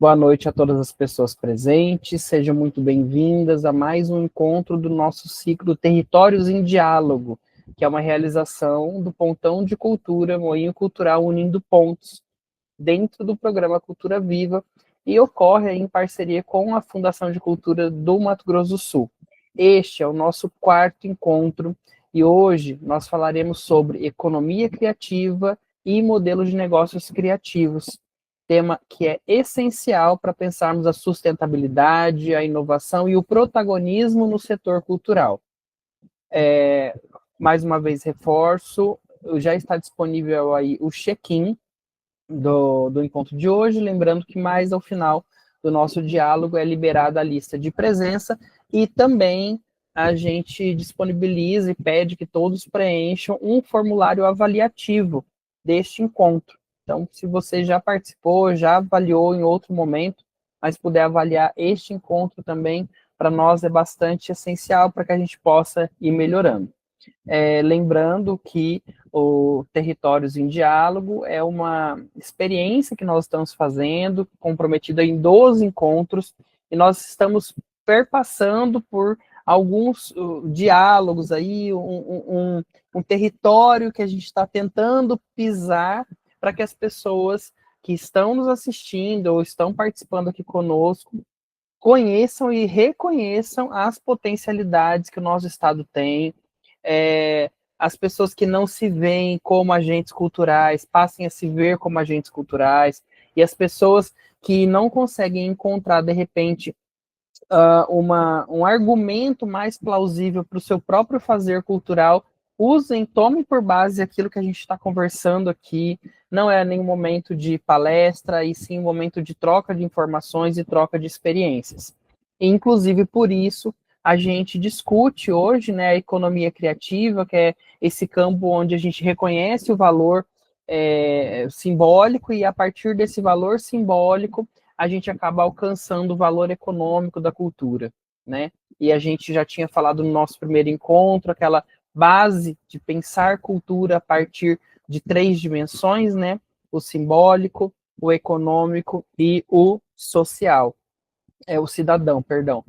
Boa noite a todas as pessoas presentes, sejam muito bem-vindas a mais um encontro do nosso ciclo Territórios em Diálogo, que é uma realização do Pontão de Cultura, Moinho Cultural Unindo Pontos, dentro do programa Cultura Viva, e ocorre em parceria com a Fundação de Cultura do Mato Grosso do Sul. Este é o nosso quarto encontro, e hoje nós falaremos sobre economia criativa e modelos de negócios criativos, tema que é essencial para pensarmos a sustentabilidade, a inovação e o protagonismo no setor cultural. Mais uma vez reforço, já está disponível aí o check-in do encontro de hoje, lembrando que mais ao final do nosso diálogo é liberada a lista de presença e também a gente disponibiliza e pede que todos preencham um formulário avaliativo deste encontro. Então, se você já participou, já avaliou em outro momento, mas puder avaliar este encontro também, para nós é bastante essencial para que a gente possa ir melhorando. Lembrando que o Territórios em Diálogo é uma experiência que nós estamos fazendo, comprometida em 12 encontros, e nós estamos perpassando por alguns diálogos aí, um território que a gente está tentando pisar para que as pessoas que estão nos assistindo ou estão participando aqui conosco conheçam e reconheçam as potencialidades que o nosso estado tem, as pessoas que não se veem como agentes culturais passem a se ver como agentes culturais, e as pessoas que não conseguem encontrar, de repente, um argumento mais plausível para o seu próprio fazer cultural, tomem por base aquilo que a gente está conversando aqui. Não é nenhum momento de palestra, e sim um momento de troca de informações e troca de experiências. E, inclusive, por isso, a gente discute hoje, né, a economia criativa, que é esse campo onde a gente reconhece o valor simbólico, e a partir desse valor simbólico, a gente acaba alcançando o valor econômico da cultura, né? E a gente já tinha falado no nosso primeiro encontro, aquela base de pensar cultura a partir de 3 dimensões, né? O simbólico, o econômico e o social. O cidadão, perdão.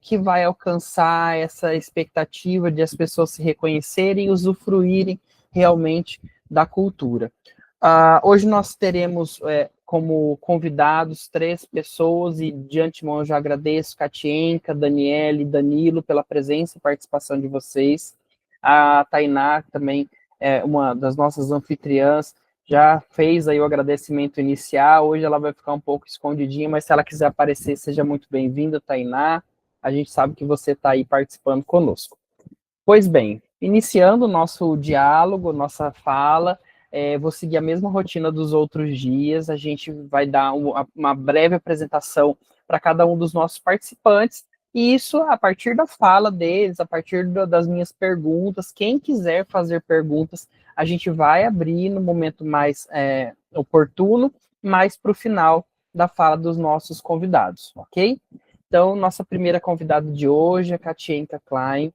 Que vai alcançar essa expectativa de as pessoas se reconhecerem e usufruírem realmente da cultura. Hoje nós teremos como convidados 3 pessoas, e de antemão eu já agradeço Katienka, Daniele e Danilo pela presença e participação de vocês. A Tainá também é uma das nossas anfitriãs, já fez aí o agradecimento inicial, hoje ela vai ficar um pouco escondidinha, mas se ela quiser aparecer, seja muito bem-vinda, Tainá. A gente sabe que você está aí participando conosco. Pois bem, iniciando o nosso diálogo, nossa fala, vou seguir a mesma rotina dos outros dias. A gente vai dar uma breve apresentação para cada um dos nossos participantes, e isso a partir da fala deles, a partir das minhas perguntas. Quem quiser fazer perguntas, a gente vai abrir no momento mais oportuno, mais para o final da fala dos nossos convidados, ok? Então, nossa primeira convidada de hoje é Katienka Klein.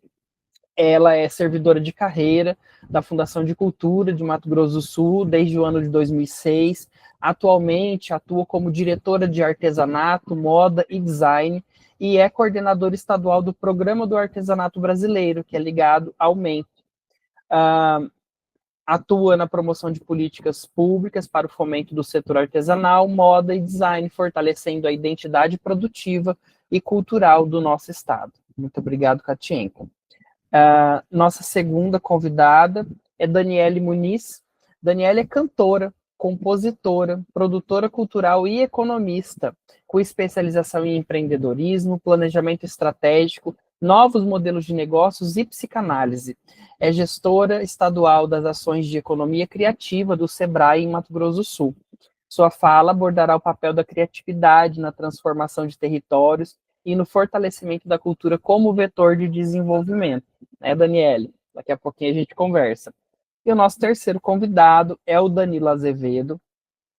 Ela é servidora de carreira da Fundação de Cultura de Mato Grosso do Sul desde o ano de 2006. Atualmente atua como diretora de artesanato, moda e design, e é coordenadora estadual do Programa do Artesanato Brasileiro, que é ligado ao MEN. Atua na promoção de políticas públicas para o fomento do setor artesanal, moda e design, fortalecendo a identidade produtiva e cultural do nosso estado. Muito obrigado, Katienka. Nossa segunda convidada é Daniele Muniz. Daniele é cantora, compositora, produtora cultural e economista, com especialização em empreendedorismo, planejamento estratégico, novos modelos de negócios e psicanálise. É gestora estadual das ações de economia criativa do SEBRAE em Mato Grosso do Sul. Sua fala abordará o papel da criatividade na transformação de territórios e no fortalecimento da cultura como vetor de desenvolvimento. Daniele? Daqui a pouquinho a gente conversa. E o nosso terceiro convidado é o Danilo Azevedo,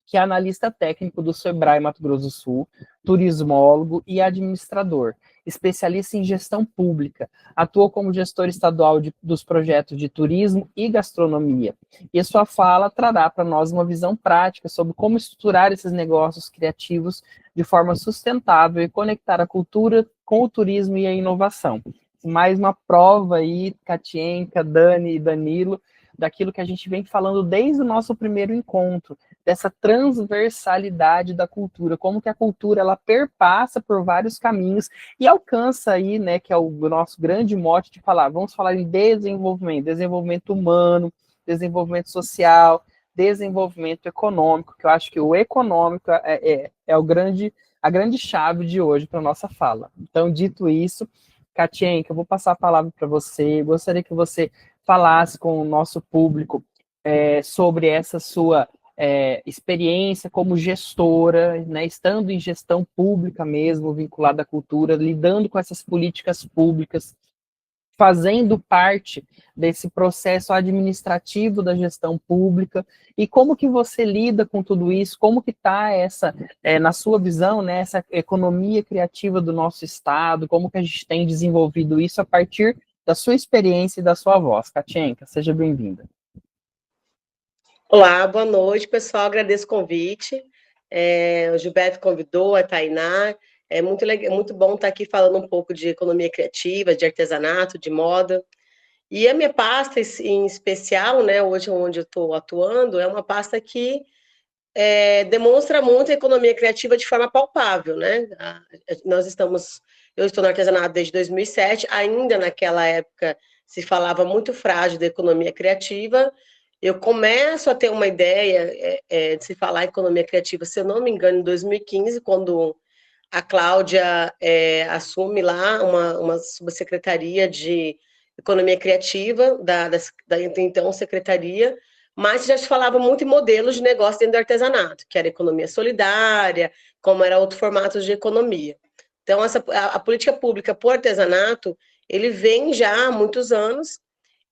que é analista técnico do SEBRAE Mato Grosso do Sul. turismólogo e administrador, especialista em gestão pública. Atua como gestor estadual dos projetos de turismo e gastronomia. E a sua fala trará para nós uma visão prática sobre como estruturar esses negócios criativos de forma sustentável e conectar a cultura com o turismo e a inovação. Mais uma prova aí, Katienka, Dani e Danilo, daquilo que a gente vem falando desde o nosso primeiro encontro, dessa transversalidade da cultura, como que a cultura ela perpassa por vários caminhos e alcança aí, né, que é o nosso grande mote de falar, vamos falar em desenvolvimento, desenvolvimento humano, desenvolvimento social, desenvolvimento econômico, que eu acho que o econômico é a grande chave de hoje para a nossa fala. Então, dito isso, Katienka, eu vou passar a palavra para você, eu gostaria que você falasse com o nosso público sobre essa sua experiência como gestora, né, estando em gestão pública mesmo, vinculada à cultura, lidando com essas políticas públicas, fazendo parte desse processo administrativo da gestão pública, e como que você lida com tudo isso, como que está essa, na sua visão, né, essa economia criativa do nosso estado, como que a gente tem desenvolvido isso a partir da sua experiência e da sua voz. Katienka, seja bem-vinda. Olá, boa noite, pessoal, agradeço o convite. O Gilberto convidou, a Tainá. É muito legal, muito bom estar aqui falando um pouco de economia criativa, de artesanato, de moda. E a minha pasta em especial, né, hoje onde eu estou atuando, é uma pasta que demonstra muito a economia criativa de forma palpável, né? Eu estou no artesanato desde 2007, ainda naquela época se falava muito frágil da economia criativa. Eu começo a ter uma ideia de se falar em economia criativa, se eu não me engano, em 2015, quando a Cláudia assume lá uma subsecretaria de economia criativa da então secretaria, mas já se falava muito em modelos de negócio dentro do artesanato, que era economia solidária, como era outro formato de economia. Então, a política pública por artesanato, ele vem já há muitos anos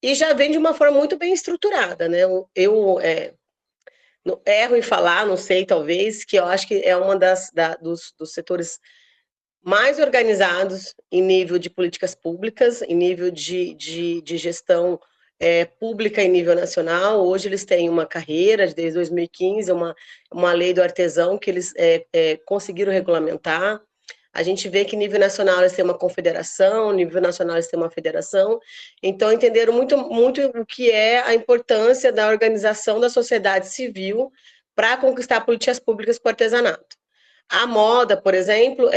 e já vem de uma forma muito bem estruturada, né? Eu erro em falar, não sei, talvez, que eu acho que é uma dos setores mais organizados em nível de políticas públicas, em nível de gestão pública em nível nacional. Hoje eles têm uma carreira, desde 2015, uma lei do artesão que eles conseguiram regulamentar. A gente vê que nível nacional eles têm uma confederação, nível nacional eles têm uma federação. Então, entenderam muito, muito o que é a importância da organização da sociedade civil para conquistar políticas públicas para o artesanato. A moda, por exemplo,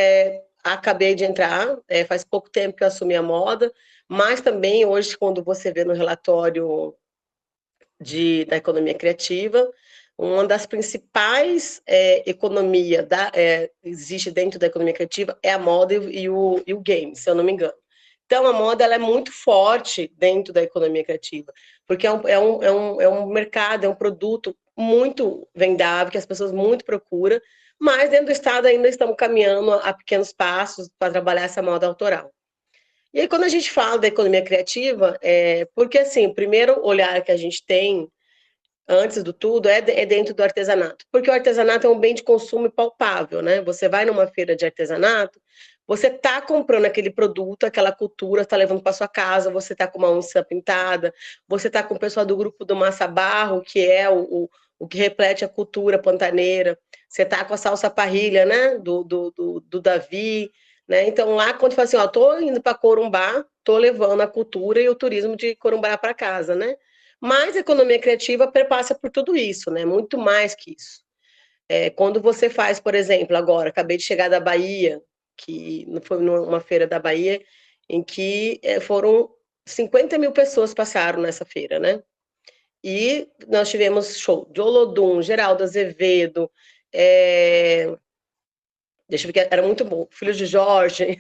acabei de entrar, faz pouco tempo que eu assumi a moda, mas também hoje, quando você vê no relatório da economia criativa, uma das principais economias existe dentro da economia criativa é a moda e o game, se eu não me engano. Então, a moda ela é muito forte dentro da economia criativa, porque é um mercado, é um produto muito vendável, que as pessoas muito procuram, mas dentro do Estado ainda estamos caminhando a pequenos passos para trabalhar essa moda autoral. E aí, quando a gente fala da economia criativa, porque assim, o primeiro olhar que a gente tem antes do tudo, é dentro do artesanato. Porque o artesanato é um bem de consumo palpável, né? Você vai numa feira de artesanato, você está comprando aquele produto, aquela cultura, está levando para sua casa, você está com uma onça pintada, você está com o pessoal do grupo do Massa Barro, que é o que reflete a cultura pantaneira, você está com a salsa parrilha, né? Do Davi, né? Então, lá, quando fala assim, ó, tô indo para Corumbá, tô levando a cultura e o turismo de Corumbá para casa, né? Mas a economia criativa perpassa por tudo isso, né? Muito mais que isso. Quando você faz, por exemplo, agora, acabei de chegar da Bahia, que foi numa feira da Bahia, em que foram 50 mil pessoas passaram nessa feira, né? E nós tivemos show de Olodum, Geraldo Azevedo, deixa eu ver que era muito bom. Filho de Jorge,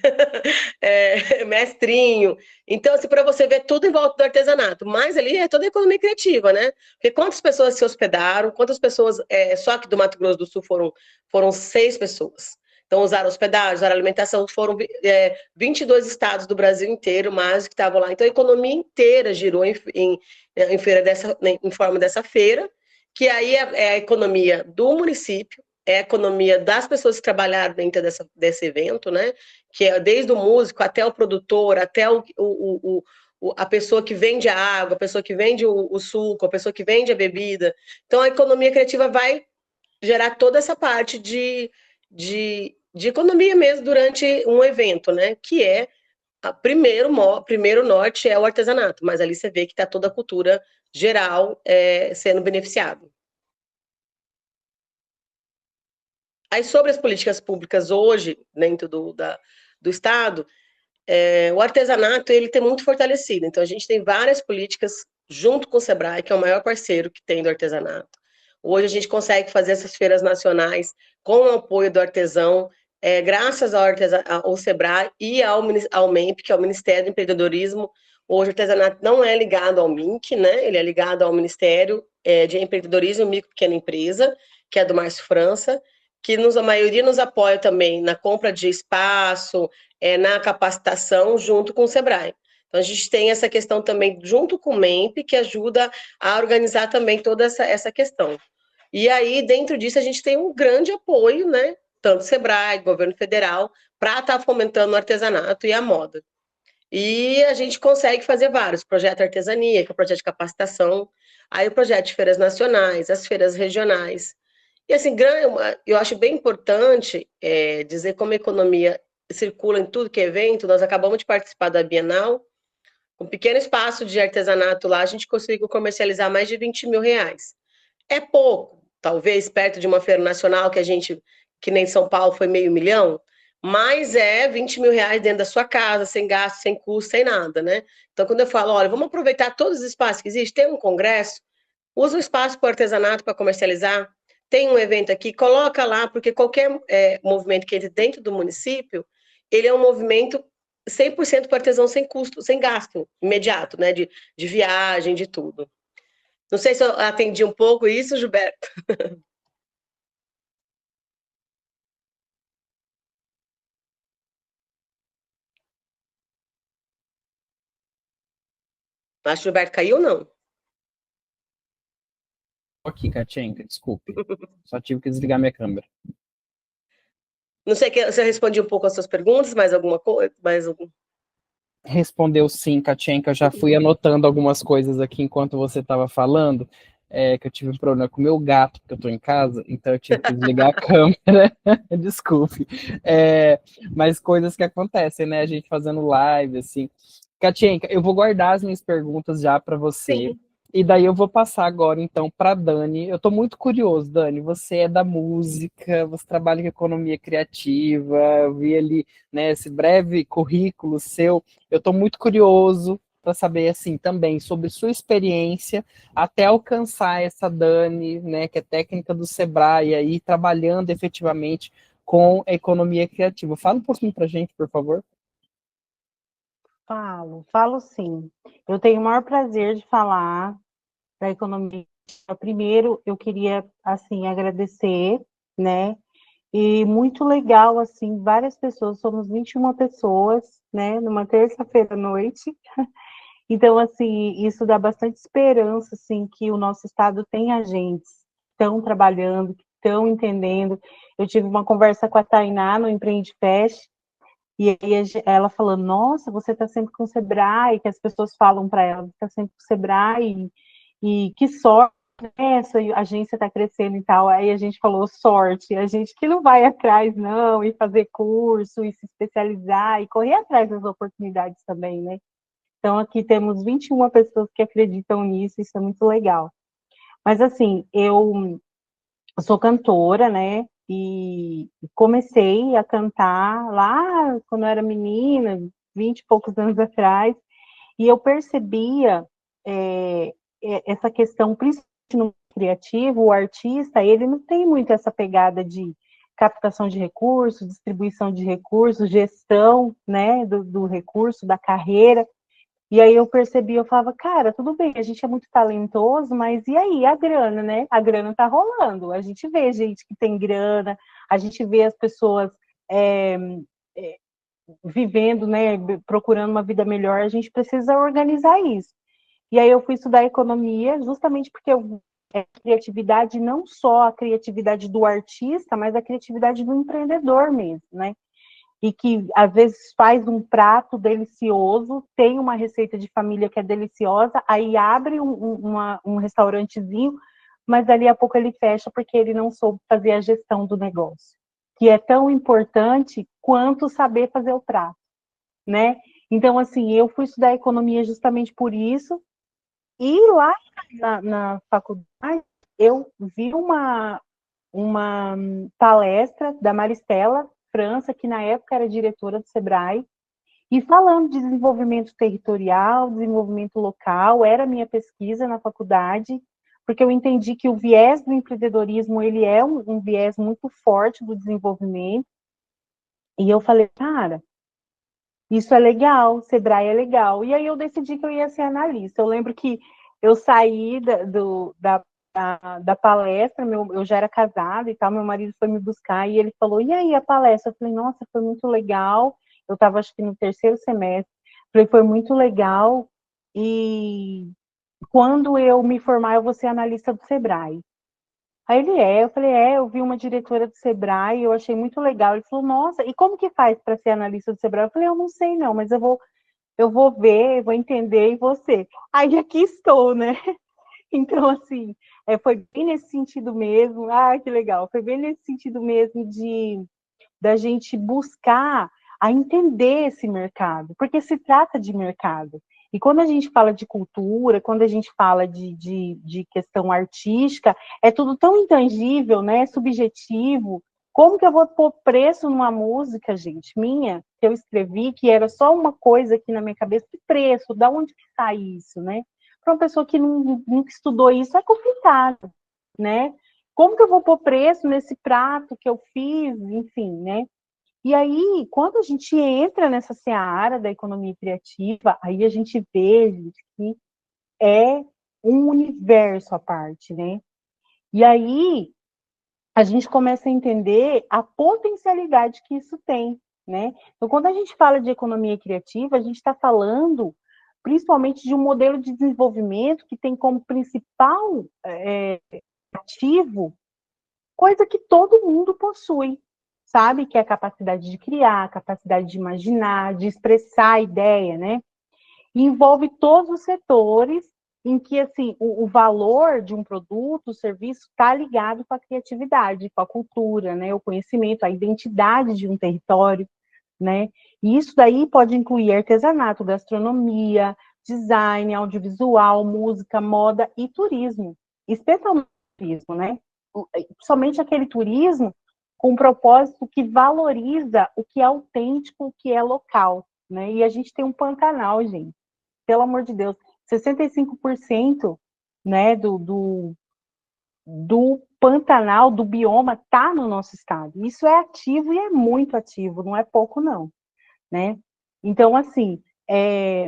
Mestrinho. Então, assim, para você ver tudo em volta do artesanato. Mas ali é toda a economia criativa, né? Porque quantas pessoas se hospedaram, quantas pessoas, só que do Mato Grosso do Sul foram 6 pessoas. Então, usaram hospedagem, usaram alimentação, foram 22 estados do Brasil inteiro, mais que estavam lá. Então, a economia inteira girou em feira em forma dessa feira, que aí é a economia do município, é a economia das pessoas que trabalharam dentro desse evento, né? Que é desde o músico até o produtor, até a pessoa que vende a água, a pessoa que vende o suco, a pessoa que vende a bebida. Então, a economia criativa vai gerar toda essa parte de economia mesmo durante um evento, né? Que é primeiro norte é o artesanato, mas ali você vê que está toda a cultura geral sendo beneficiada. Aí, sobre as políticas públicas hoje, dentro do Estado, o artesanato ele tem muito fortalecido. Então, a gente tem várias políticas junto com o SEBRAE, que é o maior parceiro que tem do artesanato. Hoje, a gente consegue fazer essas feiras nacionais com o apoio do artesão, graças ao SEBRAE e ao MEMP, que é o Ministério do Empreendedorismo. Hoje, o artesanato não é ligado ao MINC, né? Ele é ligado ao Ministério de Empreendedorismo e Micro e Pequena Empresa, que é do Márcio França, que a maioria nos apoia também na compra de espaço, na capacitação, junto com o SEBRAE. Então, a gente tem essa questão também, junto com o MEMP, que ajuda a organizar também toda essa questão. E aí, dentro disso, a gente tem um grande apoio, né? Tanto SEBRAE, governo federal, para estar fomentando o artesanato e a moda. E a gente consegue fazer vários, projeto artesania, que é o projeto de capacitação, aí o projeto de feiras nacionais, as feiras regionais. E assim, eu acho bem importante dizer como a economia circula em tudo que é evento. Nós acabamos de participar da Bienal, com um pequeno espaço de artesanato lá, a gente conseguiu comercializar mais de 20 mil reais. É pouco, talvez, perto de uma feira nacional que nem São Paulo foi meio milhão, mas 20 mil reais dentro da sua casa, sem gasto, sem custo, sem nada, né? Então, quando eu falo, olha, vamos aproveitar todos os espaços que existem, tem um congresso, usa o espaço para o artesanato para comercializar, tem um evento aqui, coloca lá, porque qualquer movimento que entre dentro do município, ele é um movimento 100% para artesão sem custo, sem gasto imediato, né? De viagem, de tudo. Não sei se eu atendi um pouco isso, Gilberto. Acho que o Gilberto caiu, não. Aqui, Katienka, desculpe. Só tive que desligar minha câmera. Não sei se eu respondi um pouco as suas perguntas, mais alguma coisa? Mais algum... Respondeu sim, Katienka. Eu já fui anotando algumas coisas aqui enquanto você estava falando, que eu tive um problema com o meu gato, porque eu estou em casa, então eu tive que desligar a câmera. Desculpe. Mas coisas que acontecem, né? A gente fazendo live, assim. Katienka, eu vou guardar as minhas perguntas já para você. Sim. E daí eu vou passar agora, então, para Dani. Eu estou muito curioso, Dani. Você é da música, você trabalha com economia criativa, eu vi ali, né, esse breve currículo seu. Eu estou muito curioso para saber, assim, também sobre sua experiência até alcançar essa Dani, né, que é técnica do Sebrae, aí, trabalhando efetivamente com a economia criativa. Fala um pouquinho para a gente, por favor. Falo sim. Eu tenho o maior prazer de falar da economia. Primeiro, eu queria, assim, agradecer, né? E muito legal, assim, várias pessoas, somos 21 pessoas, né? Numa terça-feira à noite. Então, assim, isso dá bastante esperança, assim, que o nosso estado tem agentes que estão trabalhando, que estão entendendo. Eu tive uma conversa com a Tainá no Empreende Fest, e aí ela falou, nossa, você está sempre com o Sebrae, que as pessoas falam para ela, você está sempre com o Sebrae, e que sorte, né? Essa agência está crescendo e tal. Aí a gente falou, sorte, a gente que não vai atrás, não, e fazer curso, e se especializar, e correr atrás das oportunidades também, né? Então, aqui temos 21 pessoas que acreditam nisso, isso é muito legal. Mas, assim, eu sou cantora, né? E comecei a cantar lá quando eu era menina, 20 e poucos anos atrás, e eu percebia essa questão, principalmente no criativo, o artista, ele não tem muito essa pegada de captação de recursos, distribuição de recursos, gestão, né, do recurso, da carreira. E aí eu percebi, eu falava, cara, tudo bem, a gente é muito talentoso, mas e aí a grana, né? A grana tá rolando. A gente vê gente que tem grana, a gente vê as pessoas vivendo, né, procurando uma vida melhor, a gente precisa organizar isso. E aí eu fui estudar economia justamente porque eu criatividade, não só a criatividade do artista, mas a criatividade do empreendedor mesmo, né? E que às vezes faz um prato delicioso, tem uma receita de família que é deliciosa, aí abre um restaurantezinho, mas dali a pouco ele fecha porque ele não soube fazer a gestão do negócio, que é tão importante quanto saber fazer o prato, né? Então, assim, eu fui estudar economia justamente por isso, e lá na faculdade eu vi uma palestra da Maristela França, que na época era diretora do Sebrae, e falando de desenvolvimento territorial, desenvolvimento local, era a minha pesquisa na faculdade, porque eu entendi que o viés do empreendedorismo, ele é um viés muito forte do desenvolvimento, e eu falei, cara, isso é legal, Sebrae é legal, e aí eu decidi que eu ia ser analista. Eu lembro que eu saí da palestra, eu já era casada e tal, meu marido foi me buscar e ele falou, e aí a palestra? Eu falei, nossa, foi muito legal, eu estava acho que no terceiro semestre, falei, foi muito legal, e quando eu me formar eu vou ser analista do Sebrae. Aí eu falei, eu vi uma diretora do Sebrae, eu achei muito legal, ele falou, nossa, e como que faz para ser analista do Sebrae? Eu falei, eu não sei não, mas eu vou ver, vou entender e vou ser. Aí aqui estou, né? Então, assim, foi bem nesse sentido mesmo. Ah, que legal. Foi bem nesse sentido mesmo da gente buscar a entender esse mercado, porque se trata de mercado. E quando a gente fala de cultura, quando a gente fala de questão artística, é tudo tão intangível, né? Subjetivo. Como que eu vou pôr preço numa música, gente, minha, que eu escrevi, que era só uma coisa aqui na minha cabeça, que preço, da onde que sai isso, né? Para uma pessoa que nunca estudou isso, é complicado, né? Como que eu vou pôr preço nesse prato que eu fiz, enfim, né? E aí, quando a gente entra nessa seara da economia criativa, aí a gente vê, gente, que é um universo à parte, né? E aí, a gente começa a entender a potencialidade que isso tem, né? Então, quando a gente fala de economia criativa, a gente está falando principalmente de um modelo de desenvolvimento que tem como principal ativo coisa que todo mundo possui, sabe? Que é a capacidade de criar, a capacidade de imaginar, de expressar a ideia, né? E envolve todos os setores em que assim o valor de um produto, o serviço, está ligado com a criatividade, com a cultura, né? O conhecimento, a identidade de um território, né? E isso daí pode incluir artesanato, gastronomia, design, audiovisual, música, moda e turismo, especialmente turismo, né? Somente aquele turismo com um propósito que valoriza o que é autêntico, o que é local, né? E a gente tem um Pantanal, gente, pelo amor de Deus, 65%, né, do Pantanal, do bioma, está no nosso estado. Isso é ativo e é muito ativo, não é pouco, não, né? Então, assim,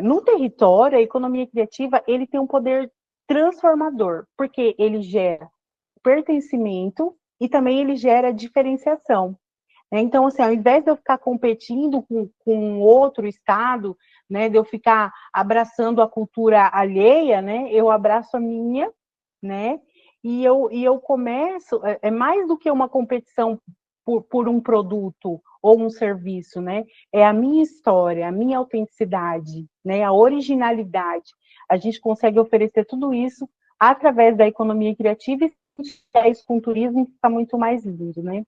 no território, a economia criativa, ele tem um poder transformador, porque ele gera pertencimento e também ele gera diferenciação. Né? Então, assim, ao invés de eu ficar competindo com outro estado, né, de eu ficar abraçando a cultura alheia, né, eu abraço a minha, né, e eu começo, é mais do que uma competição por um produto ou um serviço, né, é a minha história, a minha autenticidade, né, a originalidade. A gente consegue oferecer tudo isso através da economia criativa e isso com turismo fica muito mais lindo, né.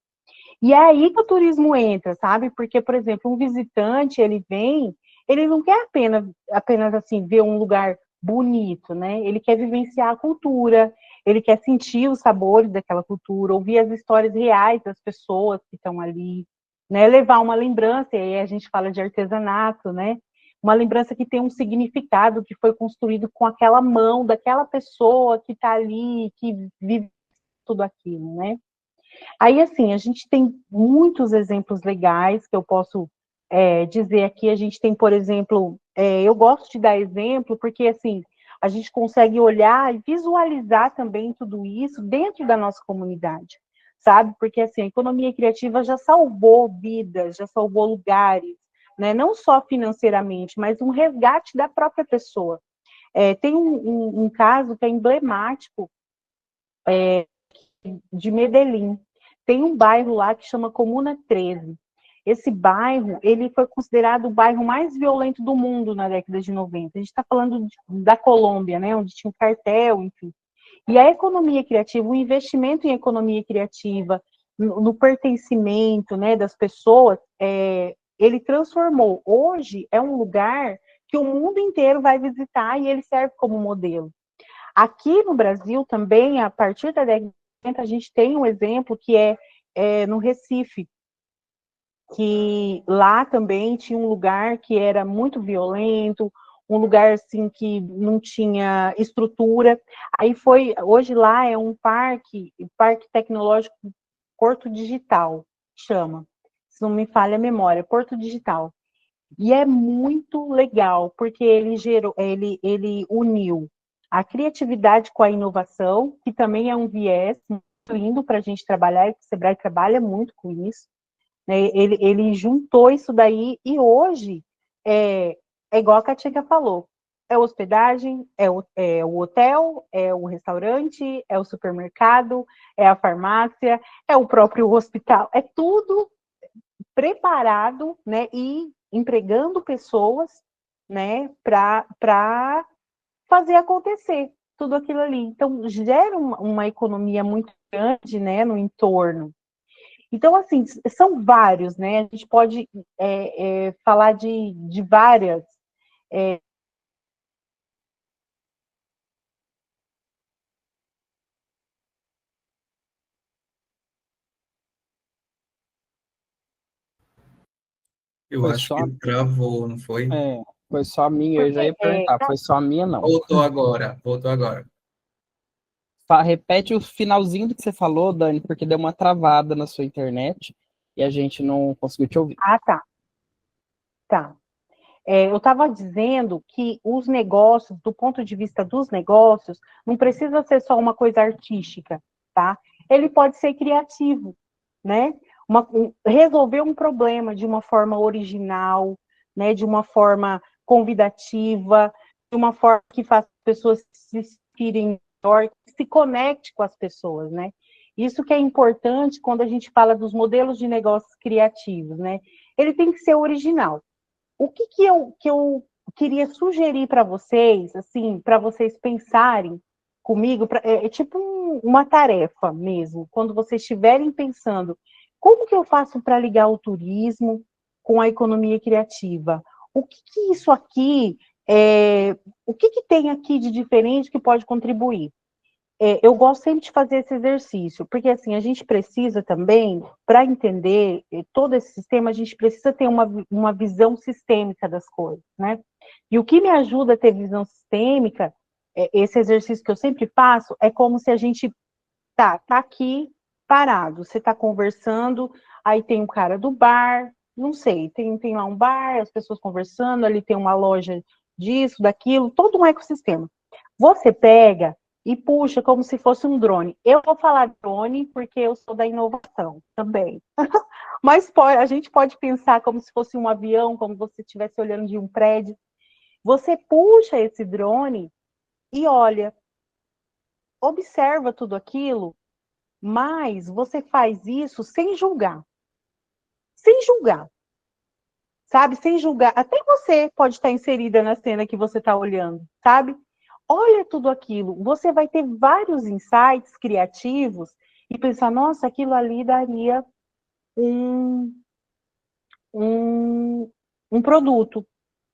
E é aí que o turismo entra, sabe? Porque, por exemplo, um visitante, ele vem, ele não quer apenas assim, ver um lugar bonito, né? Ele quer vivenciar a cultura, ele quer sentir os sabores daquela cultura, ouvir as histórias reais das pessoas que estão ali, né? Levar uma lembrança, e aí a gente fala de artesanato, né? Uma lembrança que tem um significado, que foi construído com aquela mão daquela pessoa que está ali, que vive tudo aquilo, né? Aí, assim, a gente tem muitos exemplos legais que eu posso dizer aqui. A gente tem, por exemplo, eu gosto de dar exemplo porque, assim, a gente consegue olhar e visualizar também tudo isso dentro da nossa comunidade, sabe? Porque, assim, a economia criativa já salvou vidas, já salvou lugares, né? Não só financeiramente, mas um resgate da própria pessoa. Tem um caso que é emblemático, de Medellín. Tem um bairro lá que chama Comuna 13. Esse bairro, ele foi considerado o bairro mais violento do mundo na década de 90. A gente está falando da Colômbia, né, onde tinha um cartel, enfim. E a economia criativa, o investimento em economia criativa, no pertencimento, né, das pessoas, ele transformou. Hoje é um lugar que o mundo inteiro vai visitar e ele serve como modelo. Aqui no Brasil também, a partir da década de 90, a gente tem um exemplo que é no Recife, que lá também tinha um lugar que era muito violento, um lugar assim que não tinha estrutura. Aí hoje lá é um parque tecnológico Porto Digital, chama, se não me falha a memória, Porto Digital. E é muito legal, porque ele uniu a criatividade com a inovação, que também é um viés muito lindo para a gente trabalhar, e o Sebrae trabalha muito com isso, né? Ele juntou isso daí, e hoje é igual a Katinka falou, é hospedagem, é o hotel, é o restaurante, é o supermercado, é a farmácia, é o próprio hospital, é tudo preparado, né, e empregando pessoas, né, para fazer acontecer tudo aquilo ali. Então, gera uma economia muito grande, né, no entorno. Então, assim, são vários, né, a gente pode falar de várias. Eu Foi acho só, que travou, não foi? foi só a minha, eu já Porque ia perguntar, foi só a minha, não. Voltou agora, voltou agora. Repete o finalzinho do que você falou, Dani, porque deu uma travada na sua internet e a gente não conseguiu te ouvir. Tá. Eu estava dizendo que os negócios, do ponto de vista dos negócios, não precisa ser só uma coisa artística, tá? Ele pode ser criativo, né? Resolver um problema de uma forma original, né? De uma forma convidativa, de uma forma que faça as pessoas se inspirem melhor, que se conecte com as pessoas, né? Isso que é importante quando a gente fala dos modelos de negócios criativos, né? Ele tem que ser original. O que eu queria sugerir para vocês, assim, para vocês pensarem comigo, é tipo uma tarefa mesmo, quando vocês estiverem pensando, como que eu faço para ligar o turismo com a economia criativa? O que isso aqui, o que tem aqui de diferente que pode contribuir? Eu gosto sempre de fazer esse exercício, porque assim, a gente precisa também, para entender todo esse sistema, a gente precisa ter uma visão sistêmica das coisas, né? E o que me ajuda a ter visão sistêmica, esse exercício que eu sempre faço, é como se a gente tá aqui parado, você está conversando, aí tem um cara do bar, não sei, tem lá um bar, as pessoas conversando, ali tem uma loja disso, daquilo, todo um ecossistema. Você pega e puxa como se fosse um drone. Eu vou falar drone porque eu sou da inovação também. Mas a gente pode pensar como se fosse um avião, como se você estivesse olhando de um prédio. Você puxa esse drone e olha, observa tudo aquilo, mas você faz isso sem julgar. Sem julgar, sabe? Sem julgar. Até você pode estar inserida na cena que você está olhando, sabe? Olha tudo aquilo. Você vai ter vários insights criativos e pensar, nossa, aquilo ali daria um, um, um produto,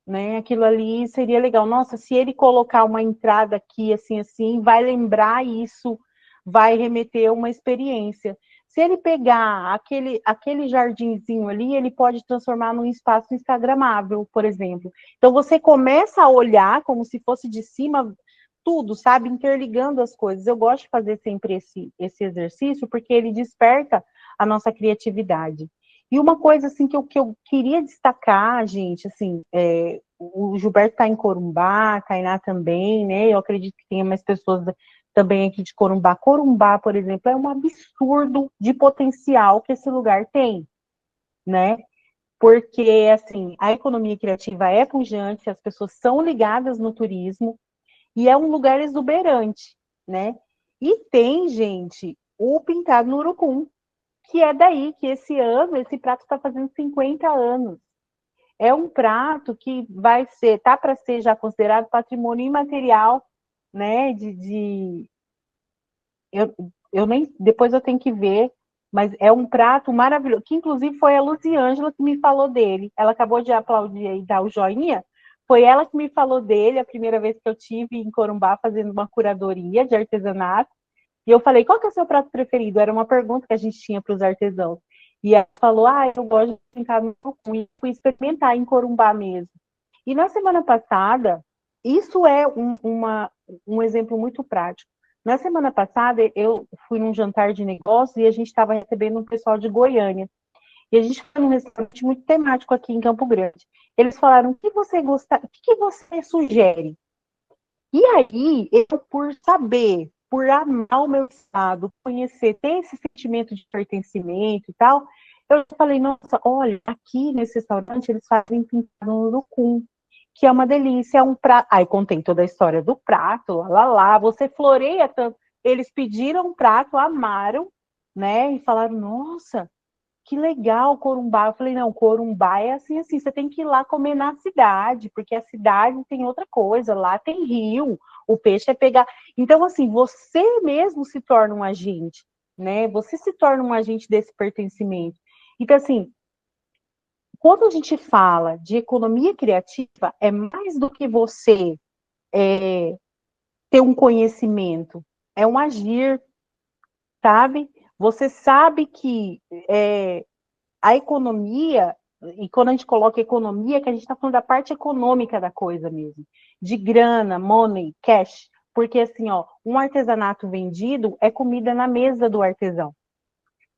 né? Aquilo ali seria legal. Nossa, se ele colocar uma entrada aqui, assim, assim, vai lembrar isso, vai remeter a uma experiência. Se ele pegar aquele jardinzinho ali, ele pode transformar num espaço instagramável, por exemplo. Então, você começa a olhar como se fosse de cima tudo, sabe? Interligando as coisas. Eu gosto de fazer sempre esse exercício, porque ele desperta a nossa criatividade. E uma coisa, assim, que eu queria destacar, gente, assim, o Gilberto está em Corumbá, a Tainá também, né? Eu acredito que tenha mais pessoas também aqui de Corumbá. Corumbá, por exemplo, é um absurdo de potencial que esse lugar tem, né? Porque, assim, a economia criativa é pujante, as pessoas são ligadas no turismo, e é um lugar exuberante, né? E tem, gente, o pintado no urucum, que é daí que esse ano, esse prato está fazendo 50 anos. É um prato que tá para ser já considerado patrimônio imaterial, né? Eu, eu nem, depois eu tenho que ver, mas é um prato maravilhoso, que inclusive foi a Luciângela que me falou dele. Ela acabou de aplaudir e dar o joinha. Foi ela que me falou dele a primeira vez que eu tive em Corumbá fazendo uma curadoria de artesanato. E eu falei, qual que é o seu prato preferido? Era uma pergunta que a gente tinha para os artesãos. E ela falou, eu gosto de brincar no Urucum. E fui experimentar em Corumbá mesmo. E na semana passada, isso é um exemplo muito prático. Na semana passada, eu fui num jantar de negócios e a gente estava recebendo um pessoal de Goiânia. E a gente foi num restaurante muito temático aqui em Campo Grande. Eles falaram, o que você gosta, o que você sugere? E aí, eu, por saber, por amar o meu estado, conhecer, ter esse sentimento de pertencimento e tal, eu falei, nossa, olha, aqui nesse restaurante eles fazem pintado no urucum, que é uma delícia, é um prato. Aí contei toda a história do prato, lá, você floreia tanto. Eles pediram um prato, amaram, né? E falaram, nossa, que legal, Corumbá. Eu falei, não, Corumbá é assim, você tem que ir lá comer na cidade, porque a cidade tem outra coisa, lá tem rio, o peixe é pegar. Então, assim, você mesmo se torna um agente, né? Você se torna um agente desse pertencimento. Então, assim, quando a gente fala de economia criativa, é mais do que você ter um conhecimento, é um agir, sabe? Você sabe que a economia, e quando a gente coloca economia, que a gente está falando da parte econômica da coisa mesmo, de grana, money, cash, porque assim, ó, um artesanato vendido é comida na mesa do artesão.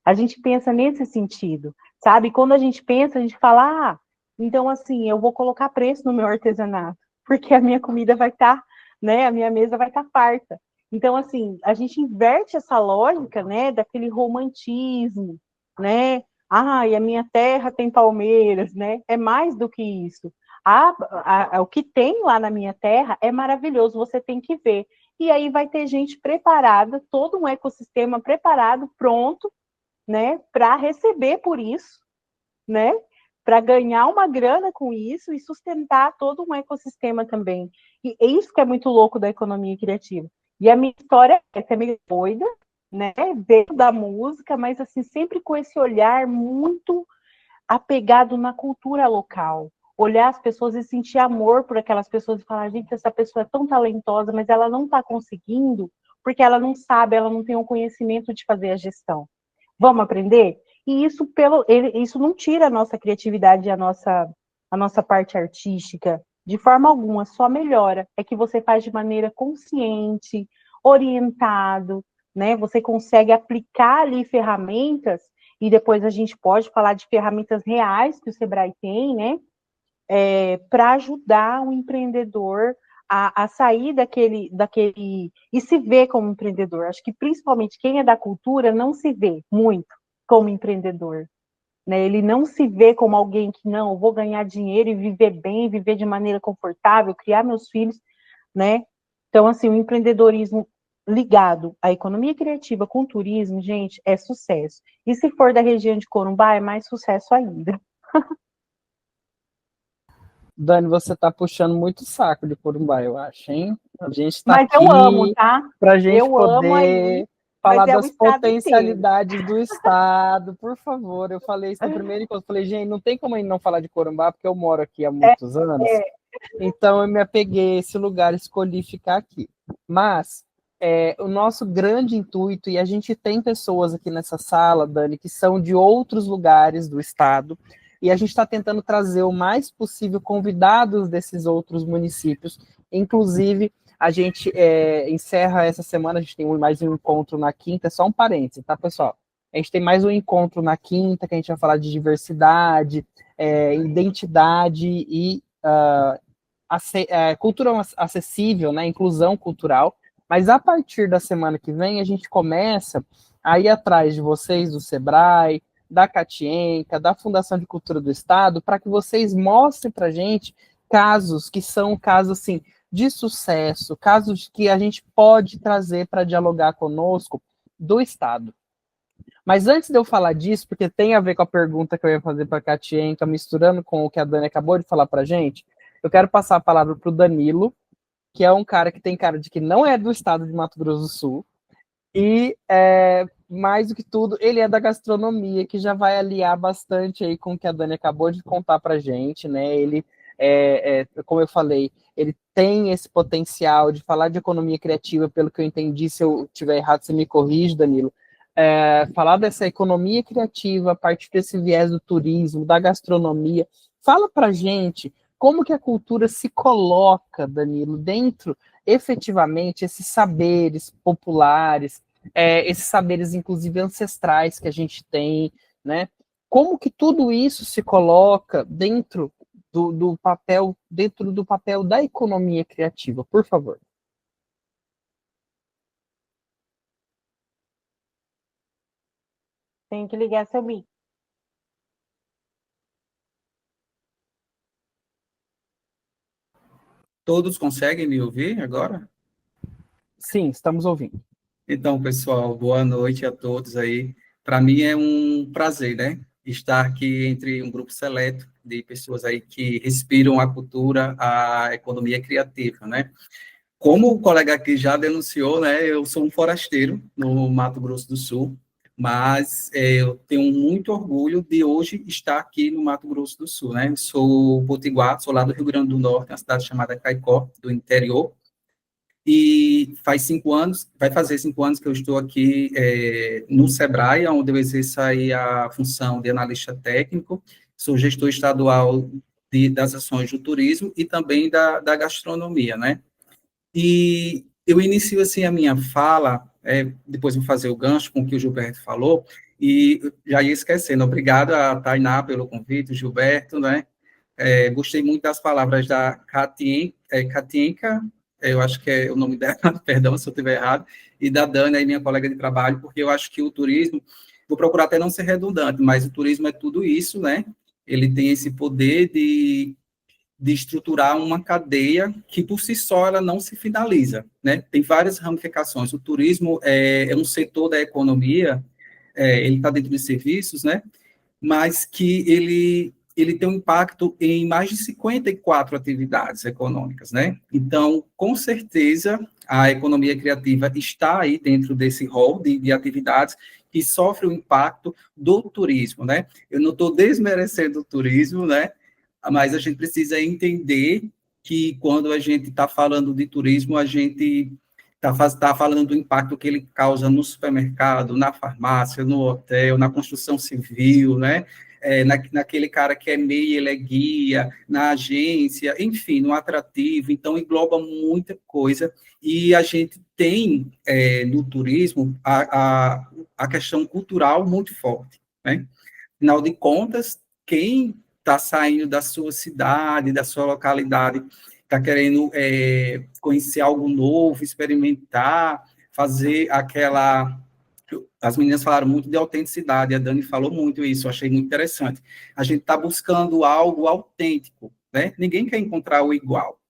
A gente pensa nesse sentido, sabe? Quando a gente pensa, a gente fala, então assim, eu vou colocar preço no meu artesanato, porque a minha comida vai estar, né, a minha mesa vai estar farta. Então, assim, a gente inverte essa lógica, né, daquele romantismo, né? E a minha terra tem palmeiras, né? É mais do que isso. O que tem lá na minha terra é maravilhoso, você tem que ver. E aí vai ter gente preparada, todo um ecossistema preparado, pronto, né, para receber por isso, né, para ganhar uma grana com isso e sustentar todo um ecossistema também. E é isso que é muito louco da economia criativa. E a minha história é meio doida, né, dentro da música, mas assim sempre com esse olhar muito apegado na cultura local. Olhar as pessoas e sentir amor por aquelas pessoas e falar, gente, essa pessoa é tão talentosa, mas ela não está conseguindo porque ela não sabe, ela não tem o conhecimento de fazer a gestão. Vamos aprender? E isso não tira a nossa criatividade, a nossa parte artística, de forma alguma, só melhora. É que você faz de maneira consciente, orientado, né? Você consegue aplicar ali ferramentas, e depois a gente pode falar de ferramentas reais que o Sebrae tem, né? Para ajudar o empreendedor a sair daquele e se ver como empreendedor. Acho que principalmente quem é da cultura não se vê muito como empreendedor, né? Ele não se vê como alguém que não, eu vou ganhar dinheiro e viver bem, viver de maneira confortável, criar meus filhos, né? Então, assim, o empreendedorismo ligado à economia criativa com turismo, gente, é sucesso. E se for da região de Corumbá, é mais sucesso ainda. Dani, você tá puxando muito saco de Corumbá, eu acho, hein? A gente tá Mas eu amo, aqui tá? para a gente Eu amo aí, poder mas falar é o das estado inteiro. potencialidades do estado, por favor. Eu falei isso no primeiro encontro. Falei, gente, não tem como a gente não falar de Corumbá, porque eu moro aqui há muitos anos. Então eu me apeguei a esse lugar, escolhi ficar aqui. Mas o nosso grande intuito, e a gente tem pessoas aqui nessa sala, Dani, que são de outros lugares do estado, e a gente está tentando trazer o mais possível convidados desses outros municípios. Inclusive, a gente encerra essa semana, a gente tem mais um encontro na quinta, só um parênteses, tá, pessoal? A gente tem mais um encontro na quinta, que a gente vai falar de diversidade, identidade e cultura acessível, né, inclusão cultural, mas a partir da semana que vem a gente começa a ir atrás de vocês do Sebrae, da Catienca, da Fundação de Cultura do Estado, para que vocês mostrem para a gente casos que são casos assim de sucesso, casos que a gente pode trazer para dialogar conosco do Estado. Mas antes de eu falar disso, porque tem a ver com a pergunta que eu ia fazer para a Katienka, misturando com o que a Dani acabou de falar para a gente, eu quero passar a palavra para o Danilo, que é um cara que tem cara de que não é do estado de Mato Grosso do Sul, e mais do que tudo, ele é da gastronomia, que já vai aliar bastante aí com o que a Dani acabou de contar para a gente, né? Ele, como eu falei, ele tem esse potencial de falar de economia criativa, pelo que eu entendi. Se eu estiver errado, você me corrige, Danilo. Falar dessa economia criativa a partir desse viés do turismo, da gastronomia. Fala para a gente como que a cultura se coloca, Danilo, dentro, efetivamente, esses saberes populares, esses saberes, inclusive, ancestrais que a gente tem, né? Como que tudo isso se coloca dentro do papel da economia criativa, por favor. Tem que ligar seu mic. Todos conseguem me ouvir agora? Sim, estamos ouvindo. Então, pessoal, boa noite a todos aí. Para mim é um prazer, né, estar aqui entre um grupo seleto de pessoas aí que respiram a cultura, a economia criativa, né? Como o colega aqui já denunciou, né, eu sou um forasteiro no Mato Grosso do Sul, mas eu tenho muito orgulho de hoje estar aqui no Mato Grosso do Sul, né? Sou potiguar, sou lá do Rio Grande do Norte, uma cidade chamada Caicó, do interior, e faz 5 anos, vai fazer 5 anos que eu estou aqui no Sebrae, onde eu exerço aí a função de analista técnico, sou gestor estadual das ações do turismo e também da gastronomia, né? E eu inicio assim a minha fala, depois vou fazer o gancho com o que o Gilberto falou, e já ia esquecendo, obrigado a Tainá pelo convite, Gilberto, né? Gostei muito das palavras da Katienka, eu acho que é o nome dela, perdão se eu estiver errado, e da Dani, aí, minha colega de trabalho, porque eu acho que o turismo, vou procurar até não ser redundante, mas o turismo é tudo isso, né? Ele tem esse poder de estruturar uma cadeia que, por si só, ela não se finaliza, né? Tem várias ramificações. O turismo é um setor da economia, ele está dentro de serviços, né? Mas que ele tem um impacto em mais de 54 atividades econômicas, né? Então, com certeza, a economia criativa está aí dentro desse rol de atividades que sofre o impacto do turismo, né? Eu não estou desmerecendo o turismo, né? Mas a gente precisa entender que quando a gente está falando de turismo, a gente está falando do impacto que ele causa no supermercado, na farmácia, no hotel, na construção civil, né? Naquele cara que é MEI, ele é guia, na agência, enfim, no atrativo. Então, engloba muita coisa. E a gente tem, no turismo, a questão cultural muito forte, né? Afinal de contas, quem está saindo da sua cidade, da sua localidade, está querendo conhecer algo novo, experimentar, fazer aquela... As meninas falaram muito de autenticidade, a Dani falou muito isso, eu achei muito interessante. A gente está buscando algo autêntico, né? Ninguém quer encontrar o igual,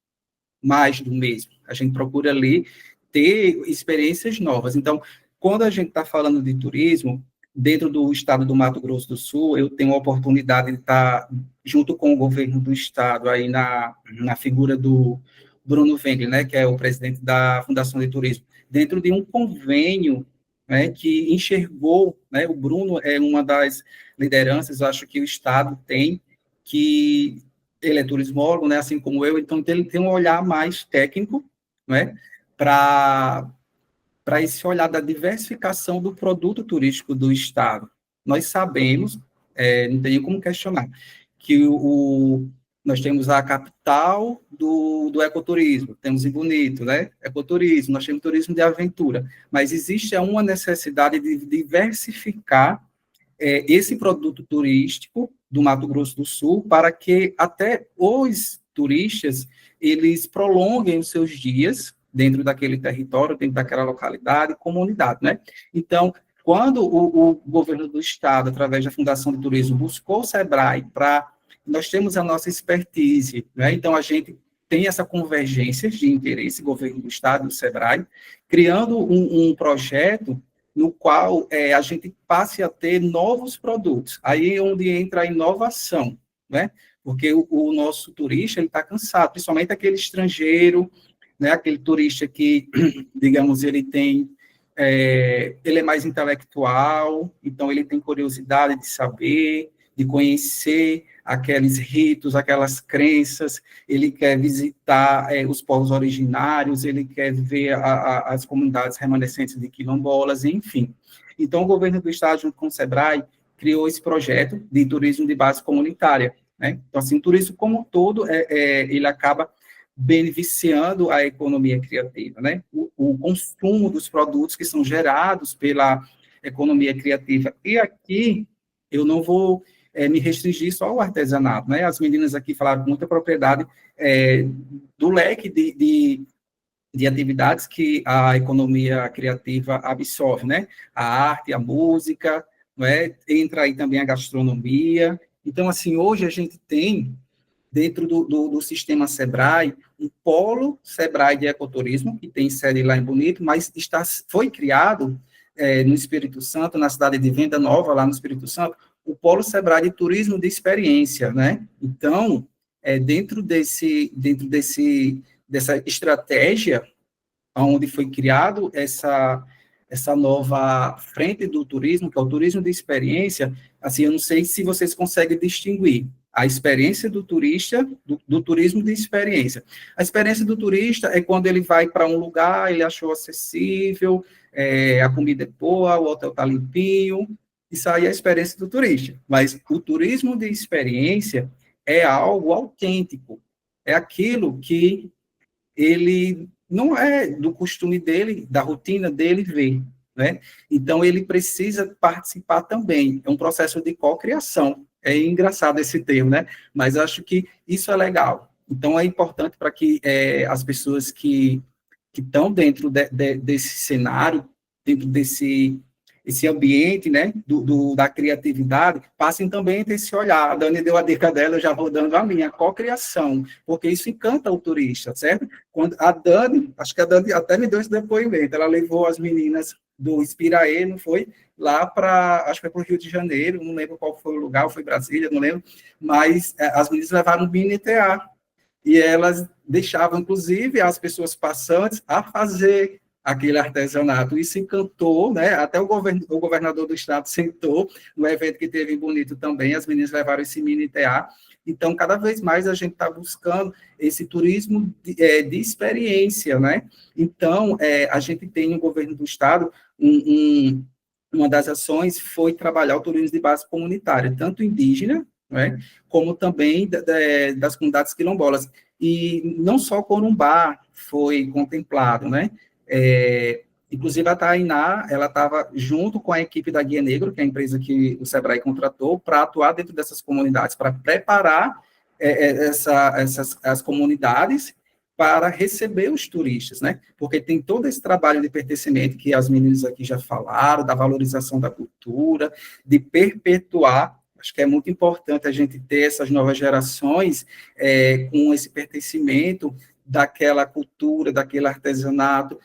mais do mesmo. A gente procura ali ter experiências novas. Então, quando a gente está falando de turismo, dentro do estado do Mato Grosso do Sul, eu tenho a oportunidade de estar junto com o governo do estado, aí na figura do Bruno Wengler, né, que é o presidente da Fundação de Turismo, dentro de um convênio, né, que enxergou, né, o Bruno é uma das lideranças, eu acho que o estado tem, que ele é turismólogo, né, assim como eu, então ele tem um olhar mais técnico, né, para esse olhar da diversificação do produto turístico do Estado. Nós sabemos, não tem como questionar, que nós temos a capital do ecoturismo, temos em Bonito, né? Ecoturismo, nós temos turismo de aventura, mas existe uma necessidade de diversificar esse produto turístico do Mato Grosso do Sul para que até os turistas eles prolonguem os seus dias dentro daquele território, dentro daquela localidade, comunidade, né? Então, quando o governo do estado, através da Fundação de Turismo, buscou o Sebrae para nós temos a nossa expertise, né? Então a gente tem essa convergência de interesse, governo do Estado, do SEBRAE, criando um projeto no qual a gente passe a ter novos produtos. Aí é onde entra a inovação, né? Porque o nosso turista está cansado, principalmente aquele estrangeiro, né? Aquele turista que, digamos, ele é mais intelectual, então ele tem curiosidade de saber, de conhecer aqueles ritos, aquelas crenças, ele quer visitar os povos originários, ele quer ver as comunidades remanescentes de quilombolas, enfim. Então, o governo do Estado, junto com o SEBRAE, criou esse projeto de turismo de base comunitária, né? Então, assim, o turismo como um todo, ele acaba beneficiando a economia criativa, né? O consumo dos produtos que são gerados pela economia criativa. E aqui, eu não vou me restringir só ao artesanato, né? As meninas aqui falaram com muita propriedade do leque de atividades que a economia criativa absorve, né? A arte, a música, não é? Entra aí também a gastronomia. Então, assim, hoje a gente tem, dentro do sistema SEBRAE, um polo SEBRAE de ecoturismo, que tem sede lá em Bonito, mas foi criado no Espírito Santo, na cidade de Venda Nova, lá no Espírito Santo, o polo SEBRAE de turismo de experiência, né? Então, dentro dessa estratégia, onde foi criado essa nova frente do turismo, que é o turismo de experiência, assim, eu não sei se vocês conseguem distinguir a experiência do turista do turismo de experiência. A experiência do turista é quando ele vai para um lugar, ele achou acessível, a comida é boa, o hotel está limpinho, isso aí é a experiência do turista. Mas o turismo de experiência é algo autêntico, é aquilo que ele não é do costume dele, da rotina dele ver, né? Então, ele precisa participar também. É um processo de cocriação. É engraçado esse termo, né? Mas acho que isso é legal. Então, é importante para que as pessoas que estão dentro desse cenário, dentro esse ambiente, né, da criatividade, passem também a ter esse olhar. A Dani deu a dica dela, eu já vou dando a minha, cocriação, porque isso encanta o turista, certo? Quando a Dani, acho que a Dani até me deu esse depoimento, ela levou as meninas do Inspiraê, não foi? Lá para, acho que foi para o Rio de Janeiro, não lembro qual foi o lugar, foi Brasília, não lembro, mas as meninas levaram um mini teatro, e elas deixavam, inclusive, as pessoas passantes a fazer aquele artesanato. Isso encantou, né? Até o governador do estado sentou no evento que teve em Bonito também, as meninas levaram esse mini teatro. Então, cada vez mais a gente está buscando esse turismo de experiência, né? Então, a gente tem no governo do estado uma das ações foi trabalhar o turismo de base comunitária, tanto indígena, né, como também das comunidades quilombolas. E não só Corumbá foi contemplado, né? Inclusive a Tainá, ela estava junto com a equipe da Guia Negro, que é a empresa que o SEBRAE contratou, para atuar dentro dessas comunidades, para preparar as comunidades para receber os turistas, né? Porque tem todo esse trabalho de pertencimento que as meninas aqui já falaram, da valorização da cultura, de perpetuar. Acho que é muito importante a gente ter essas novas gerações com esse pertencimento daquela cultura, daquele artesanato,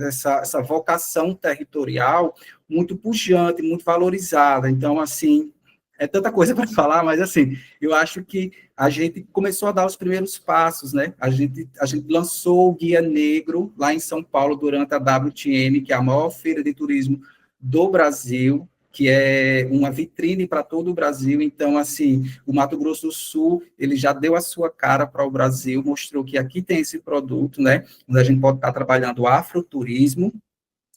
essa vocação territorial muito pujante, muito valorizada. Então, assim, é tanta coisa para falar, mas, assim, eu acho que a gente começou a dar os primeiros passos, né? A gente lançou o Guia Negro lá em São Paulo durante a WTM, que é a maior feira de turismo do Brasil, que é uma vitrine para todo o Brasil. Então, assim, o Mato Grosso do Sul, ele já deu a sua cara para o Brasil, mostrou que aqui tem esse produto, né, onde a gente pode estar trabalhando o afroturismo,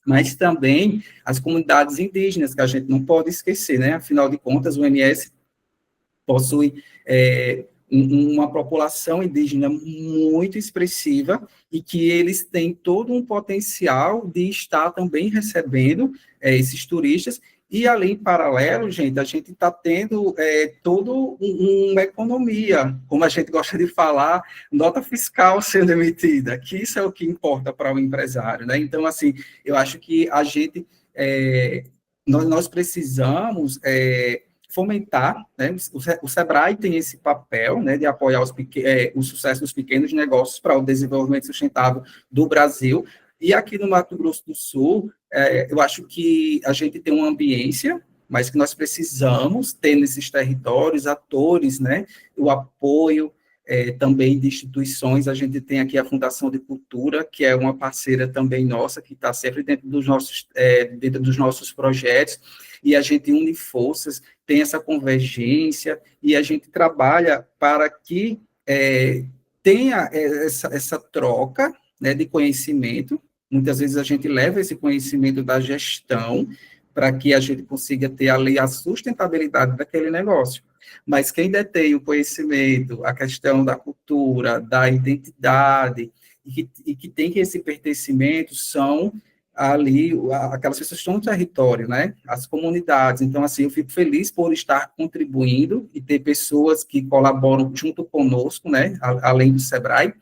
mas também as comunidades indígenas, que a gente não pode esquecer, né, afinal de contas, o MS possui uma população indígena muito expressiva e que eles têm todo um potencial de estar também recebendo esses turistas. E, além, paralelo, gente, a gente está tendo toda uma economia, como a gente gosta de falar, nota fiscal sendo emitida, que isso é o que importa para o empresário, né? Então, assim, eu acho que a gente, nós precisamos fomentar, né? O Sebrae tem esse papel, né, de apoiar o sucesso dos pequenos negócios para o desenvolvimento sustentável do Brasil. E aqui no Mato Grosso do Sul, eu acho que a gente tem uma ambiência, mas que nós precisamos ter nesses territórios atores, né, o apoio também de instituições. A gente tem aqui a Fundação de Cultura, que é uma parceira também nossa, que está sempre dentro dos nossos projetos, e a gente une forças, tem essa convergência, e a gente trabalha para que tenha essa troca, né, de conhecimento. Muitas vezes a gente leva esse conhecimento da gestão para que a gente consiga ter ali a sustentabilidade daquele negócio. Mas quem detém o conhecimento, a questão da cultura, da identidade, e que tem esse pertencimento, são ali aquelas pessoas que estão no território, né? As comunidades. Então, assim, eu fico feliz por estar contribuindo e ter pessoas que colaboram junto conosco, né? Além do Sebrae,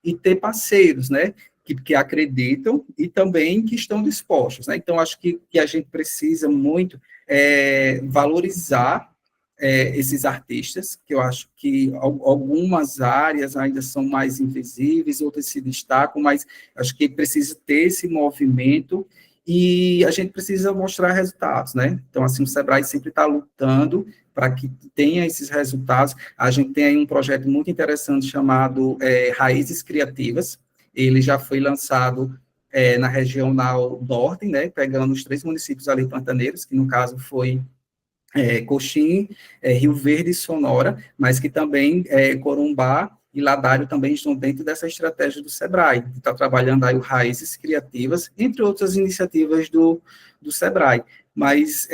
e ter parceiros, né? Que acreditam e também que estão dispostos, né? Então, acho que a gente precisa muito valorizar esses artistas, que eu acho que algumas áreas ainda são mais invisíveis, outras se destacam, mas acho que precisa ter esse movimento e a gente precisa mostrar resultados, né? Então, assim, o Sebrae sempre está lutando para que tenha esses resultados. A gente tem aí um projeto muito interessante chamado Raízes Criativas. Ele já foi lançado na regional norte, né? Pegando os 3 municípios ali pantaneiros, que no caso foi Coxim, Rio Verde e Sonora, mas que também Corumbá e Ladário também estão dentro dessa estratégia do Sebrae, que está trabalhando aí o Raízes Criativas, entre outras iniciativas do Sebrae. Mas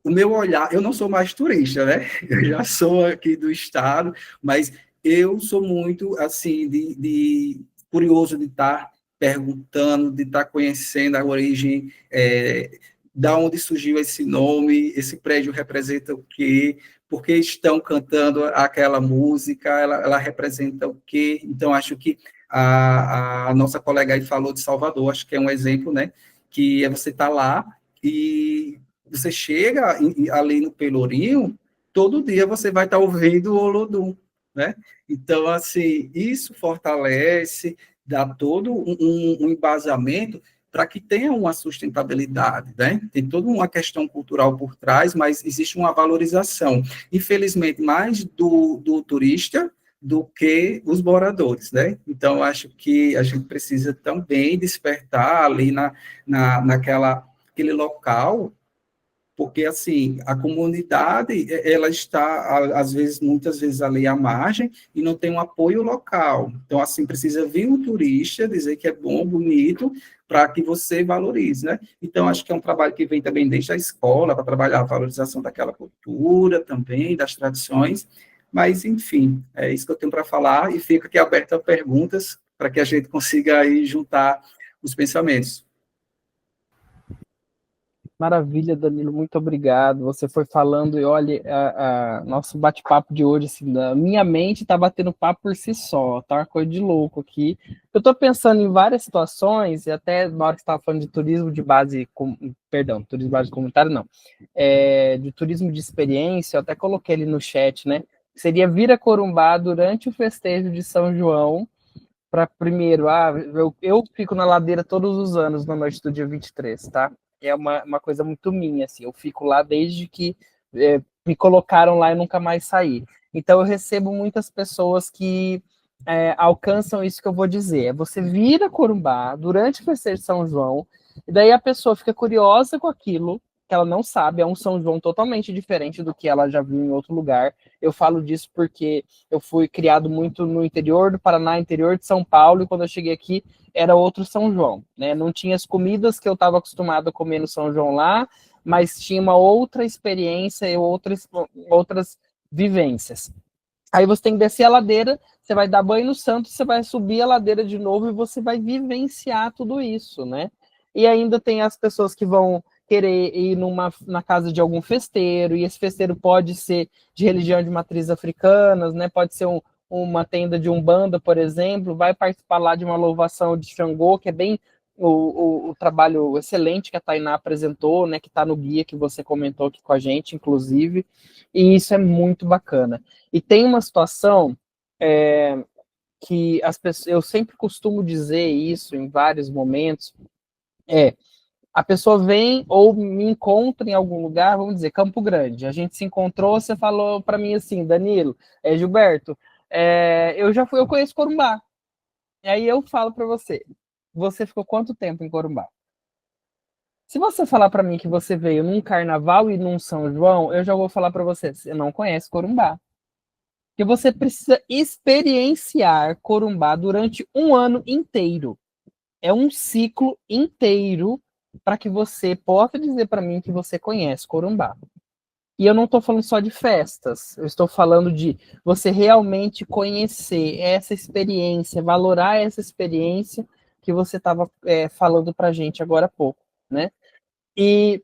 o meu olhar, eu não sou mais turista, né? Eu já sou aqui do estado, mas eu sou muito, assim, de curioso de estar perguntando, de estar conhecendo a origem, da onde surgiu esse nome, esse prédio representa o quê, por que estão cantando aquela música, ela representa o quê. Então, acho que a nossa colega aí falou de Salvador, acho que é um exemplo, né, que você está lá e você chega ali no Pelourinho, todo dia você vai estar ouvindo o Olodum, né? Então, assim, isso fortalece, dá todo um embasamento para que tenha uma sustentabilidade, né? Tem toda uma questão cultural por trás, mas existe uma valorização. Infelizmente, mais do turista do que os moradores, né? Então, acho que a gente precisa também despertar ali naquele local, porque, assim, a comunidade, ela está, às vezes, muitas vezes, ali à margem e não tem um apoio local. Então, assim, precisa vir um turista, dizer que é bom, bonito, para que você valorize, né? Então, acho que é um trabalho que vem também desde a escola, para trabalhar a valorização daquela cultura também, das tradições, mas, enfim, é isso que eu tenho para falar, e fico aqui aberto a perguntas, para que a gente consiga aí juntar os pensamentos. Maravilha, Danilo, muito obrigado. Você foi falando e olha, nosso bate-papo de hoje, assim, na minha mente tá batendo papo por si só, tá uma coisa de louco aqui. Eu tô pensando em várias situações, e até na hora que você estava falando de turismo de base, perdão, turismo de base comunitário, não, de turismo de experiência, eu até coloquei ali no chat, né? Seria vir a Corumbá durante o festejo de São João, para primeiro, eu fico na ladeira todos os anos na noite do dia 23, tá? É uma coisa muito minha, assim, eu fico lá desde que me colocaram lá e nunca mais saí. Então eu recebo muitas pessoas que alcançam isso que eu vou dizer. Você vira Corumbá durante o festejo de São João, e daí a pessoa fica curiosa com aquilo, que ela não sabe, é um São João totalmente diferente do que ela já viu em outro lugar. Eu falo disso porque eu fui criado muito no interior do Paraná, interior de São Paulo, e quando eu cheguei aqui era outro São João, né? Não tinha as comidas que eu estava acostumado a comer no São João lá, mas tinha uma outra experiência e outras vivências. Aí você tem que descer a ladeira, você vai dar banho no santo, você vai subir a ladeira de novo e você vai vivenciar tudo isso, né? E ainda tem as pessoas que vão querer ir na casa de algum festeiro, e esse festeiro pode ser de religião de matriz africanas, né? Pode ser uma tenda de Umbanda, por exemplo, vai participar lá de uma louvação de Xangô, que é bem o trabalho excelente que a Tainá apresentou, né, que está no guia que você comentou aqui com a gente, inclusive, e isso é muito bacana. E tem uma situação que as pessoas, eu sempre costumo dizer isso em vários momentos, a pessoa vem ou me encontra em algum lugar, vamos dizer, Campo Grande, a gente se encontrou, você falou para mim assim, Danilo, Gilberto, eu conheço Corumbá, e aí eu falo para você ficou quanto tempo em Corumbá? Se você falar para mim que você veio num carnaval e num São João, eu já vou falar para você não conhece Corumbá. Porque você precisa experienciar Corumbá durante um ano inteiro. É um ciclo inteiro para que você possa dizer para mim que você conhece Corumbá. E eu não estou falando só de festas, eu estou falando de você realmente conhecer essa experiência, valorar essa experiência que você estava falando para a gente agora há pouco, né? E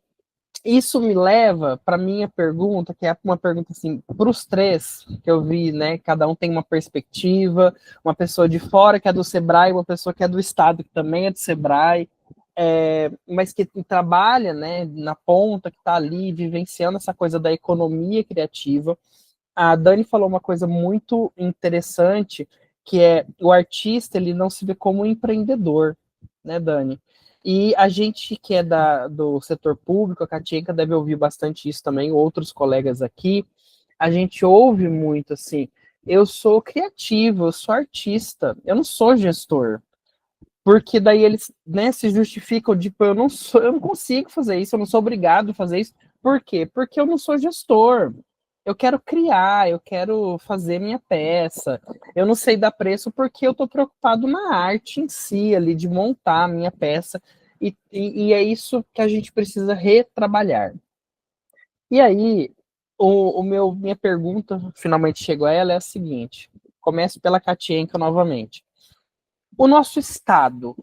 isso me leva para minha pergunta, que é uma pergunta assim, para os três, que eu vi, né? Cada um tem uma perspectiva, uma pessoa de fora que é do Sebrae, uma pessoa que é do Estado, que também é do Sebrae, mas que trabalha, né, na ponta, que está ali vivenciando essa coisa da economia criativa. A Dani falou uma coisa muito interessante, que é o artista, ele não se vê como um empreendedor, né, Dani? E a gente que é do setor público, a Katienka deve ouvir bastante isso também, outros colegas aqui, a gente ouve muito assim, eu sou criativo, eu sou artista, eu não sou gestor. Porque daí eles, né, se justificam, tipo, eu não consigo fazer isso, eu não sou obrigado a fazer isso. Por quê? Porque eu não sou gestor. Eu quero criar, eu quero fazer minha peça. Eu não sei dar preço porque eu estou preocupado na arte em si, ali, de montar a minha peça. E é isso que a gente precisa retrabalhar. E aí, minha pergunta, finalmente chegou a ela, é a seguinte. Começo pela Katienka novamente. O nosso estado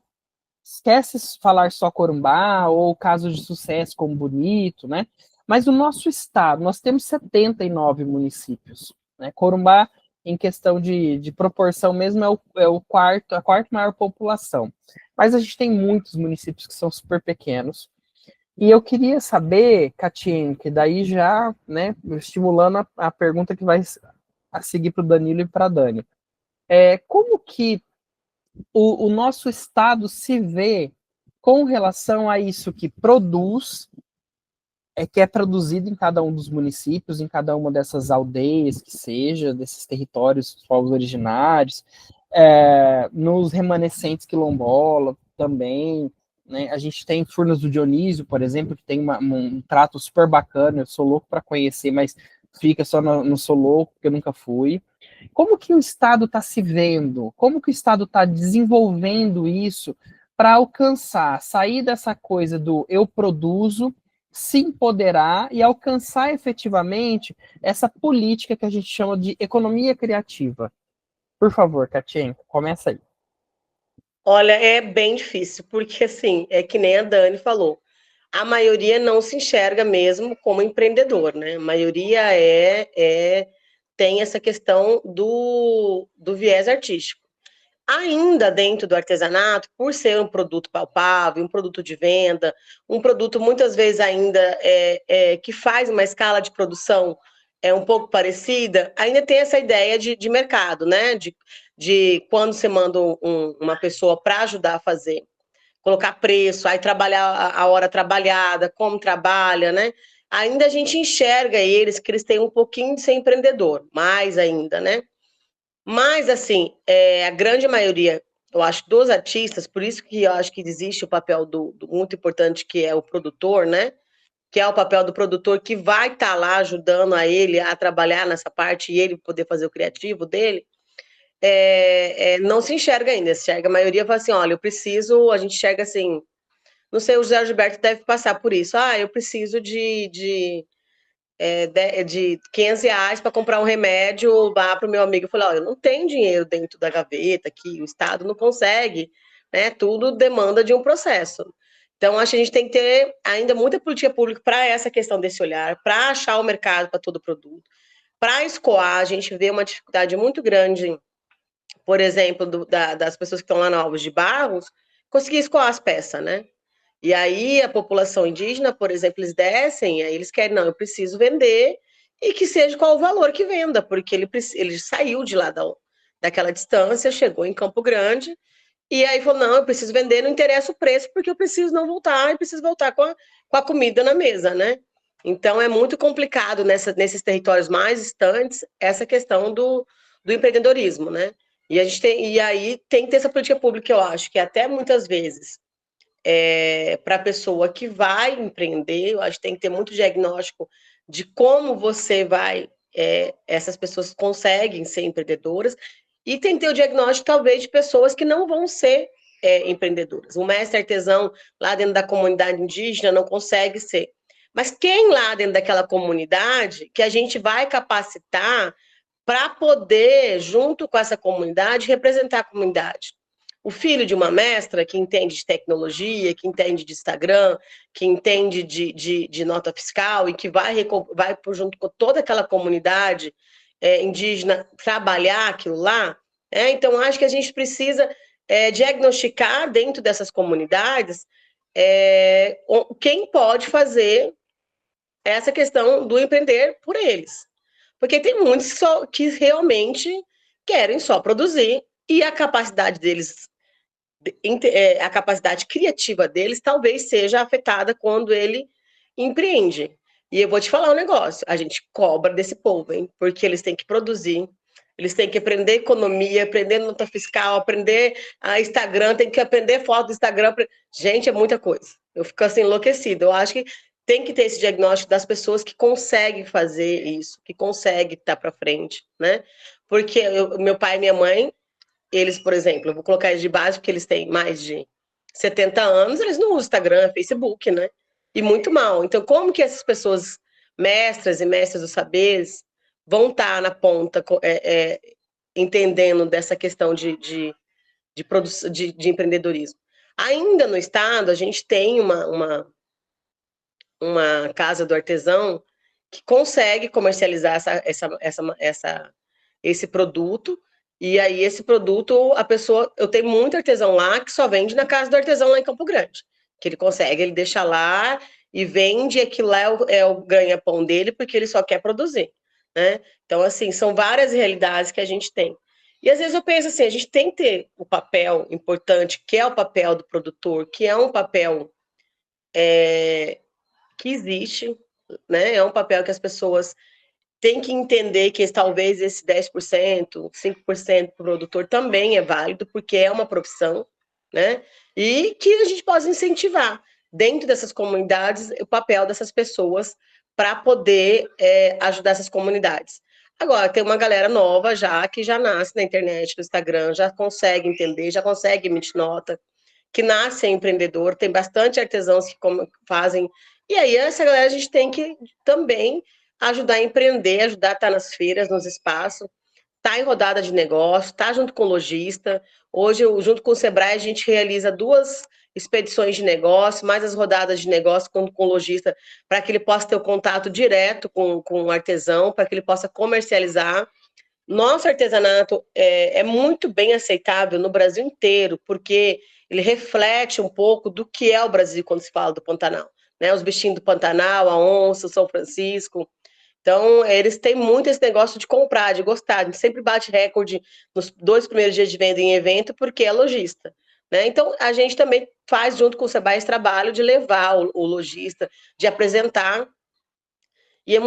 esquece falar só Corumbá ou casos de sucesso como Bonito, né? Mas o nosso estado, nós temos 79 municípios, né? Corumbá, em questão de proporção mesmo, a quarta maior população. Mas a gente tem muitos municípios que são super pequenos. E eu queria saber, Katien, que daí já, né, estimulando a pergunta que vai a seguir para o Danilo e para a Dani. Como que o nosso Estado se vê com relação a isso que produz, que é produzido em cada um dos municípios, em cada uma dessas aldeias, que seja, desses territórios dos povos originários, nos remanescentes quilombola também, né? A gente tem Furnas do Dionísio, por exemplo, que tem um trato super bacana, eu sou louco para conhecer, mas fica só no sou louco, porque eu nunca fui. Como que o Estado está se vendo? Como que o Estado está desenvolvendo isso para alcançar, sair dessa coisa do eu produzo, se empoderar e alcançar efetivamente essa política que a gente chama de economia criativa? Por favor, Katien, começa aí. Olha, é bem difícil, porque assim, é que nem a Dani falou, a maioria não se enxerga mesmo como empreendedor, né? A maioria tem essa questão do viés artístico. Ainda dentro do artesanato, por ser um produto palpável, um produto de venda, um produto muitas vezes ainda que faz uma escala de produção um pouco parecida, ainda tem essa ideia de mercado, né? De quando você manda uma pessoa para ajudar a fazer, colocar preço, aí trabalhar a hora trabalhada, como trabalha, né? Ainda a gente enxerga que eles têm um pouquinho de ser empreendedor, mais ainda, né? Mas, assim, a grande maioria, eu acho, dos artistas, por isso que eu acho que existe o papel do muito importante, que é o produtor, né? Que é o papel do produtor que vai estar lá ajudando a ele a trabalhar nessa parte e ele poder fazer o criativo dele, não se enxerga ainda. Se enxerga, a maioria fala assim, olha, a gente enxerga assim, não sei, o José Gilberto deve passar por isso. Ah, eu preciso de R$ 500 para comprar um remédio lá para o meu amigo. Eu falei, olha, eu não tenho dinheiro dentro da gaveta aqui, o Estado não consegue, né? Tudo demanda de um processo. Então, acho que a gente tem que ter ainda muita política pública para essa questão desse olhar, para achar o mercado para todo produto. Para escoar, a gente vê uma dificuldade muito grande, por exemplo, das pessoas que estão lá no Alves de Barros, conseguir escoar as peças, né? E aí a população indígena, por exemplo, eles descem, aí eles querem, não, eu preciso vender, e que seja qual o valor que venda, porque ele saiu de lá daquela distância, chegou em Campo Grande, e aí falou, não, eu preciso vender, não interessa o preço, porque eu preciso não voltar, e preciso voltar com a comida na mesa, né? Então é muito complicado nesses territórios mais distantes essa questão do empreendedorismo, né? E aí tem que ter essa política pública, eu acho, que até muitas vezes para a pessoa que vai empreender, eu acho que tem que ter muito diagnóstico de como você vai, essas pessoas conseguem ser empreendedoras, e tem que ter o diagnóstico, talvez, de pessoas que não vão ser empreendedoras. O mestre artesão lá dentro da comunidade indígena não consegue ser. Mas quem lá dentro daquela comunidade que a gente vai capacitar para poder, junto com essa comunidade, representar a comunidade? O filho de uma mestra que entende de tecnologia, que entende de Instagram, que entende de nota fiscal e que vai junto com toda aquela comunidade indígena trabalhar aquilo lá. Então, acho que a gente precisa diagnosticar dentro dessas comunidades quem pode fazer essa questão do empreender por eles. Porque tem muitos que realmente querem só produzir e a capacidade deles, a capacidade criativa deles talvez seja afetada quando ele empreende. E eu vou te falar um negócio, a gente cobra desse povo, hein? Porque eles têm que produzir, eles têm que aprender economia, aprender nota fiscal, aprender a Instagram, tem que aprender foto do Instagram. Gente, é muita coisa. Eu fico assim enlouquecida. Eu acho que tem que ter esse diagnóstico das pessoas que conseguem fazer isso, que conseguem estar para frente, né? Porque meu pai e minha mãe, eles, por exemplo, eu vou colocar eles de base porque eles têm mais de 70 anos, eles não usam Instagram, Facebook, né? E muito mal. Então, como que essas pessoas, mestras e mestras dos saberes, vão estar na ponta, entendendo dessa questão de empreendedorismo? Ainda no estado, a gente tem uma casa do artesão que consegue comercializar esse produto. E aí, esse produto, eu tenho muito artesão lá que só vende na casa do artesão lá em Campo Grande. Que ele deixa lá e vende, aquilo lá é o ganha-pão dele, porque ele só quer produzir, né? Então, assim, são várias realidades que a gente tem. E às vezes eu penso assim, a gente tem que ter o papel importante, que é o papel do produtor, que é um papel que existe, né? É um papel que as pessoas têm que entender que talvez esse 10%, 5% para o produtor também é válido, porque é uma profissão, né? E que a gente possa incentivar dentro dessas comunidades o papel dessas pessoas para poder ajudar essas comunidades. Agora, tem uma galera nova que já nasce na internet, no Instagram, já consegue entender, já consegue emitir nota, que nasce empreendedor, tem bastante artesãos que fazem. E aí, essa galera a gente tem que também ajudar a empreender, ajudar a estar nas feiras, nos espaços, estar em rodada de negócio, estar junto com o lojista. Hoje, junto com o Sebrae, a gente realiza 2 expedições de negócio, mais as rodadas de negócio com o lojista, para que ele possa ter o contato direto com o artesão, para que ele possa comercializar. Nosso artesanato é muito bem aceitável no Brasil inteiro, porque ele reflete um pouco do que é o Brasil quando se fala do Pantanal, né? Os bichinhos do Pantanal, a onça, o São Francisco. Então, eles têm muito esse negócio de comprar, de gostar. A gente sempre bate recorde nos 2 primeiros dias de venda em evento, porque é lojista, né? Então, a gente também faz, junto com o Sebrae, esse trabalho de levar o lojista, de apresentar. E é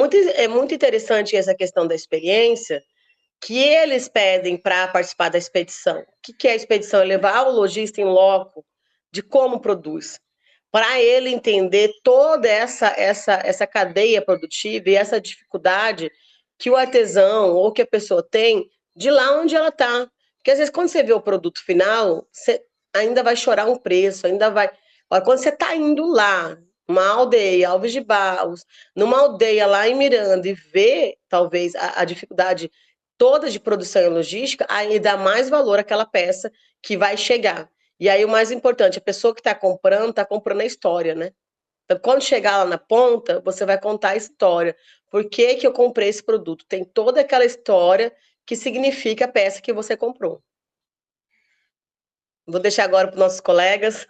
muito interessante essa questão da experiência, que eles pedem para participar da expedição. O que é a expedição? É levar o lojista em loco de como produz, para ele entender toda essa cadeia produtiva e essa dificuldade que o artesão ou que a pessoa tem de lá onde ela está. Porque às vezes quando você vê o produto final, você ainda vai chorar um preço, ainda vai... Olha, quando você está indo lá, uma aldeia, Alves de Barros, numa aldeia lá em Miranda, e vê, talvez, a dificuldade toda de produção e logística, aí dá mais valor àquela peça que vai chegar. E aí o mais importante, a pessoa que está comprando a história, né? Então, quando chegar lá na ponta, você vai contar a história. Por que que eu comprei esse produto? Tem toda aquela história que significa a peça que você comprou. Vou deixar agora para os nossos colegas.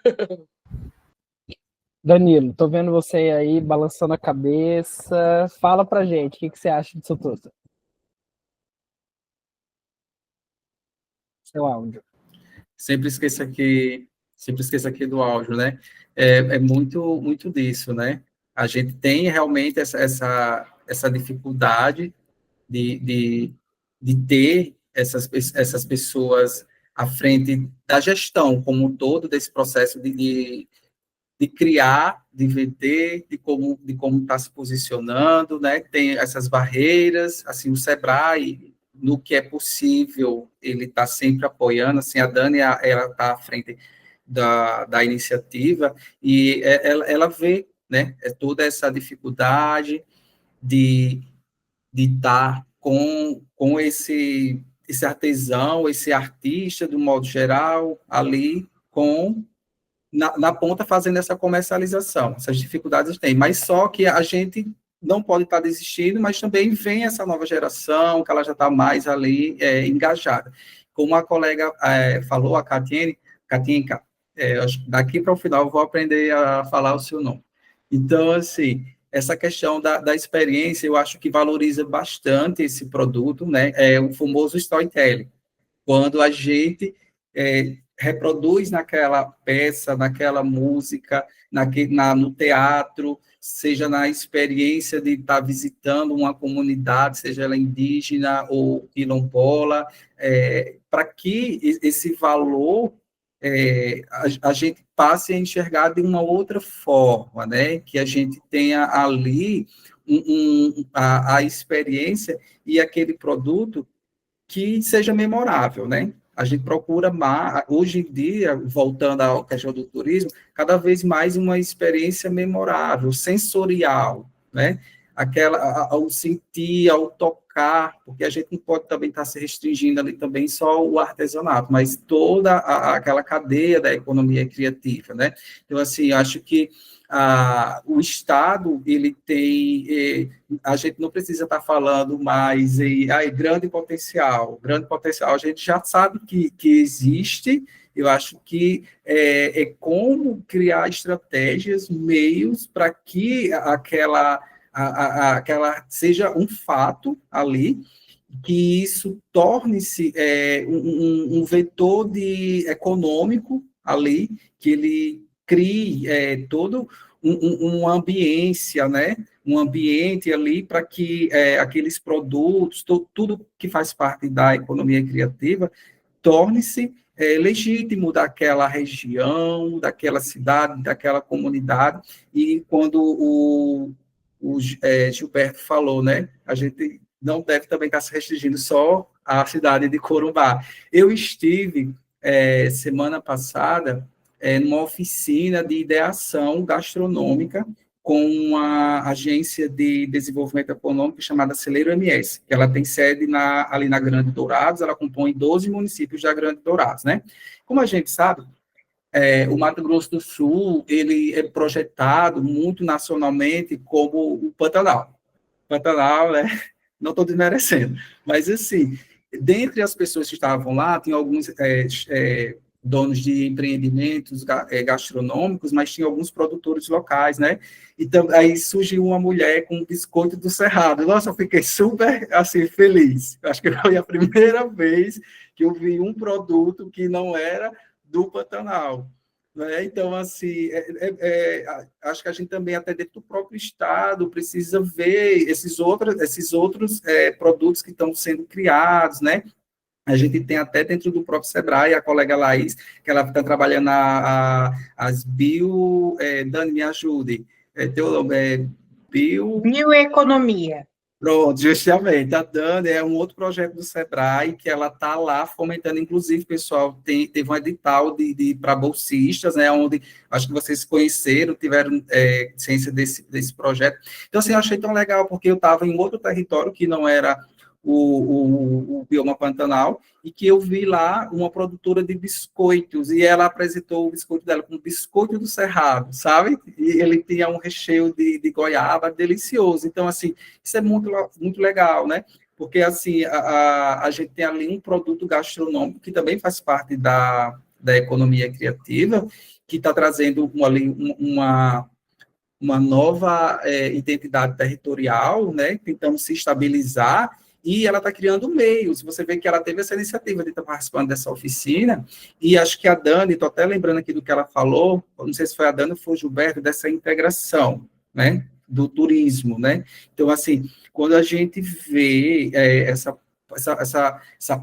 Danilo, tô vendo você aí balançando a cabeça. Fala pra gente, o que que você acha disso tudo? Seu áudio. Sempre esqueço aqui do áudio, né? É muito disso, né? A gente tem realmente essa dificuldade de, de ter essas pessoas à frente da gestão como um todo, desse processo de criar, de vender, de como está se posicionando, né? Tem essas barreiras, assim, o Sebrae, no que é possível, ele está sempre apoiando, assim, a Dani, ela está à frente da iniciativa, e ela vê, né, toda essa dificuldade de estar com esse artesão, esse artista, do modo geral, ali, na ponta fazendo essa comercialização. Essas dificuldades tem, mas só que a gente não pode estar desistindo, mas também vem essa nova geração, que ela já está mais ali engajada. Como a colega falou, a Katinka, daqui para o final eu vou aprender a falar o seu nome. Então, assim, essa questão da experiência, eu acho que valoriza bastante esse produto, né? É o famoso storytelling. Quando a gente reproduz naquela peça, naquela música, no teatro, seja na experiência de estar visitando uma comunidade, seja ela indígena ou quilombola, para que esse valor a gente passe a enxergar de uma outra forma, né? Que a gente tenha ali a experiência e aquele produto que seja memorável, né? A gente procura mais, hoje em dia, voltando à questão do turismo, cada vez mais uma experiência memorável, sensorial, né? Ao sentir, ao tocar, porque a gente não pode também estar se restringindo ali também só o artesanato, mas toda aquela cadeia da economia criativa, né? Então, assim, acho que o Estado, ele tem, a gente não precisa estar falando mais em grande potencial, a gente já sabe que existe, eu acho que é como criar estratégias, meios para que aquela seja um fato ali, que isso torne-se um vetor econômico ali, que ele crie todo uma ambiência, né? Um ambiente ali para que aqueles produtos, tudo que faz parte da economia criativa, torne-se legítimo daquela região, daquela cidade, daquela comunidade. E quando o Gilberto falou, né? A gente não deve também estar se restringindo só à cidade de Corumbá. Eu estive, semana passada, numa oficina de ideação gastronômica com uma agência de desenvolvimento econômico chamada Celeiro MS, que ela tem sede ali na Grande Dourados, ela compõe 12 municípios da Grande Dourados, né? Como a gente sabe, o Mato Grosso do Sul, ele é projetado muito nacionalmente como o Pantanal. Pantanal, né? Não estou desmerecendo, mas assim, dentre as pessoas que estavam lá, tem alguns donos de empreendimentos gastronômicos, mas tinha alguns produtores locais, né? Então, aí surgiu uma mulher com um biscoito do Cerrado. Nossa, eu fiquei super, assim, feliz. Acho que foi a primeira vez que eu vi um produto que não era do Pantanal. Né? Então, assim, acho que a gente também, até dentro do próprio Estado, precisa ver esses outros produtos que estão sendo criados, né? A gente tem até dentro do próprio Sebrae, a colega Laís, que ela está trabalhando as Dani, me ajude, teu nome Bioeconomia. Pronto, justamente, a Dani é um outro projeto do Sebrae, que ela está lá fomentando, inclusive, pessoal, teve um edital para bolsistas, né, onde acho que vocês conheceram, tiveram ciência desse projeto. Então, assim, eu achei tão legal, porque eu estava em outro território que não era o bioma Pantanal, e que eu vi lá uma produtora de biscoitos, e ela apresentou o biscoito dela como biscoito do Cerrado, sabe? E ele tinha um recheio de goiaba delicioso. Então, assim, isso é muito, muito legal, né? Porque, assim, a gente tem ali um produto gastronômico que também faz parte da economia criativa, que está trazendo uma nova identidade territorial, né, tentando se estabilizar, e ela está criando meios. Você vê que ela teve essa iniciativa de estar participando dessa oficina, e acho que a Dani, estou até lembrando aqui do que ela falou, não sei se foi a Dani ou foi o Gilberto, dessa integração, né, do turismo, né? Então, assim, quando a gente vê essa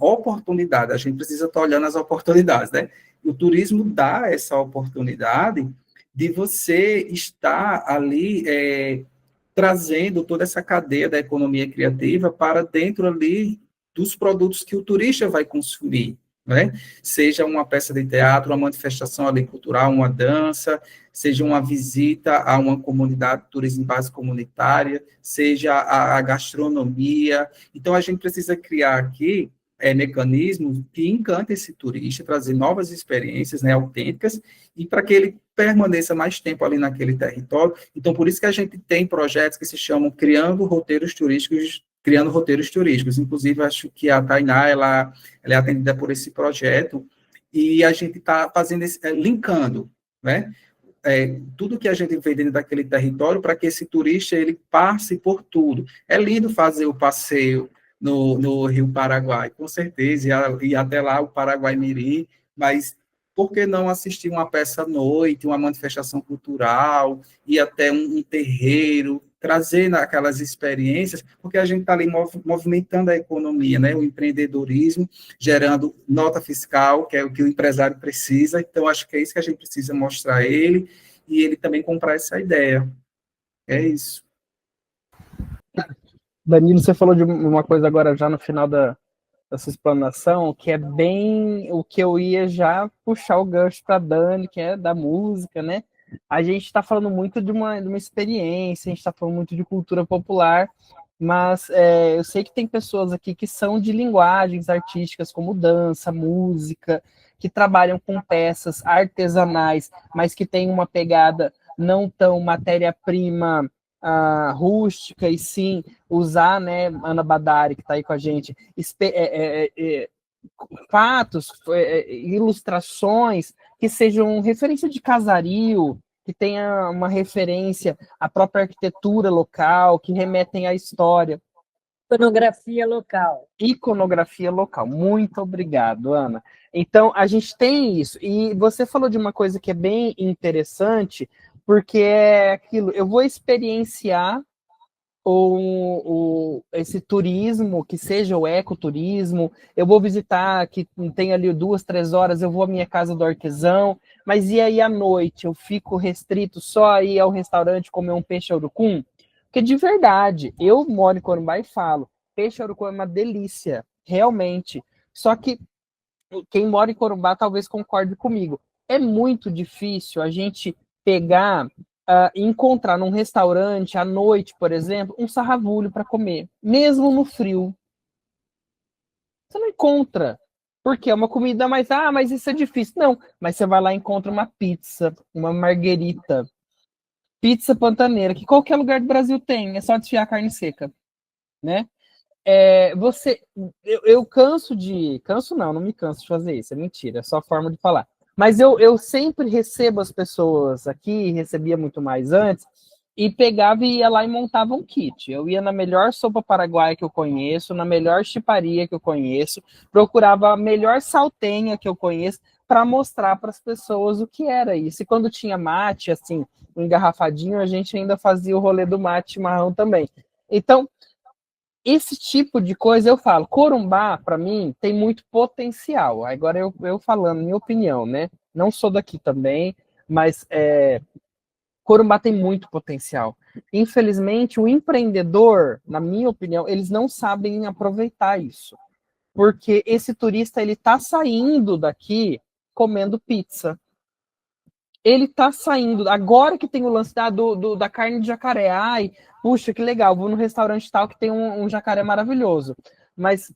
oportunidade, a gente precisa estar olhando as oportunidades, né? O turismo dá essa oportunidade de você estar ali trazendo toda essa cadeia da economia criativa para dentro ali dos produtos que o turista vai consumir, né? Seja uma peça de teatro, uma manifestação ali cultural, uma dança, seja uma visita a uma comunidade de turismo base comunitária, seja a gastronomia. Então, a gente precisa criar aqui mecanismos que encantem esse turista, trazer novas experiências, né, autênticas, e para que ele permaneça mais tempo ali naquele território. Então, por isso que a gente tem projetos que se chamam Criando Roteiros Turísticos. Inclusive, acho que a Tainá, ela é atendida por esse projeto, e a gente está fazendo linkando, né? Tudo que a gente vê dentro daquele território para que esse turista ele passe por tudo. É lindo fazer o passeio no Rio Paraguai, com certeza, e até lá o Paraguai Miri, mas por que não assistir uma peça à noite, uma manifestação cultural, ir até um terreiro, trazer aquelas experiências, porque a gente está ali movimentando a economia, né, o empreendedorismo, gerando nota fiscal, que é o que o empresário precisa. Então, acho que é isso que a gente precisa mostrar a ele, e ele também comprar essa ideia. É isso. Danilo, você falou de uma coisa agora já no final dessa explanação, que é bem o que eu ia já puxar o gancho para Dani, que é da música, né? A gente está falando muito de uma experiência, a gente está falando muito de cultura popular, mas eu sei que tem pessoas aqui que são de linguagens artísticas, como dança, música, que trabalham com peças artesanais, mas que têm uma pegada não tão matéria-prima rústica, e sim usar, né, Ana Badari, que está aí com a gente, fatos, ilustrações que sejam referência de casario, que tenha uma referência à própria arquitetura local, que remetem à história. Iconografia local. Muito obrigado, Ana. Então, a gente tem isso. E você falou de uma coisa que é bem interessante, porque é aquilo, eu vou experienciar esse turismo, que seja o ecoturismo, eu vou visitar, que tem ali 2, 3 horas, eu vou à minha casa do artesão, mas e aí à noite? Eu fico restrito só a ir ao restaurante comer um peixe urucum? Porque de verdade, eu moro em Corumbá e falo, peixe urucum é uma delícia, realmente. Só que quem mora em Corumbá talvez concorde comigo. É muito difícil a gente pegar e encontrar num restaurante à noite, por exemplo, um sarravulho para comer, mesmo no frio. Você não encontra. Porque é uma comida mais, mas isso é difícil. Não, mas você vai lá e encontra uma pizza, uma marguerita, pizza pantaneira, que qualquer lugar do Brasil tem, é só desfiar a carne seca, né? Eu canso não me canso de fazer isso, é mentira, é só forma de falar. Mas eu sempre recebo as pessoas aqui, recebia muito mais antes, e pegava e ia lá e montava um kit. Eu ia na melhor sopa paraguaia que eu conheço, na melhor chiparia que eu conheço, procurava a melhor saltenha que eu conheço para mostrar para as pessoas o que era isso. E quando tinha mate, assim, engarrafadinho, a gente ainda fazia o rolê do mate chimarrão também. Então, esse tipo de coisa eu falo, Corumbá, para mim, tem muito potencial. Agora eu falando, minha opinião, né? Não sou daqui também, mas Corumbá tem muito potencial. Infelizmente, o empreendedor, na minha opinião, eles não sabem aproveitar isso. Porque esse turista, ele tá saindo daqui comendo pizza. Ele tá saindo, agora que tem o lance da carne de jacaré, puxa, que legal, vou no restaurante tal que tem um jacaré maravilhoso. Mas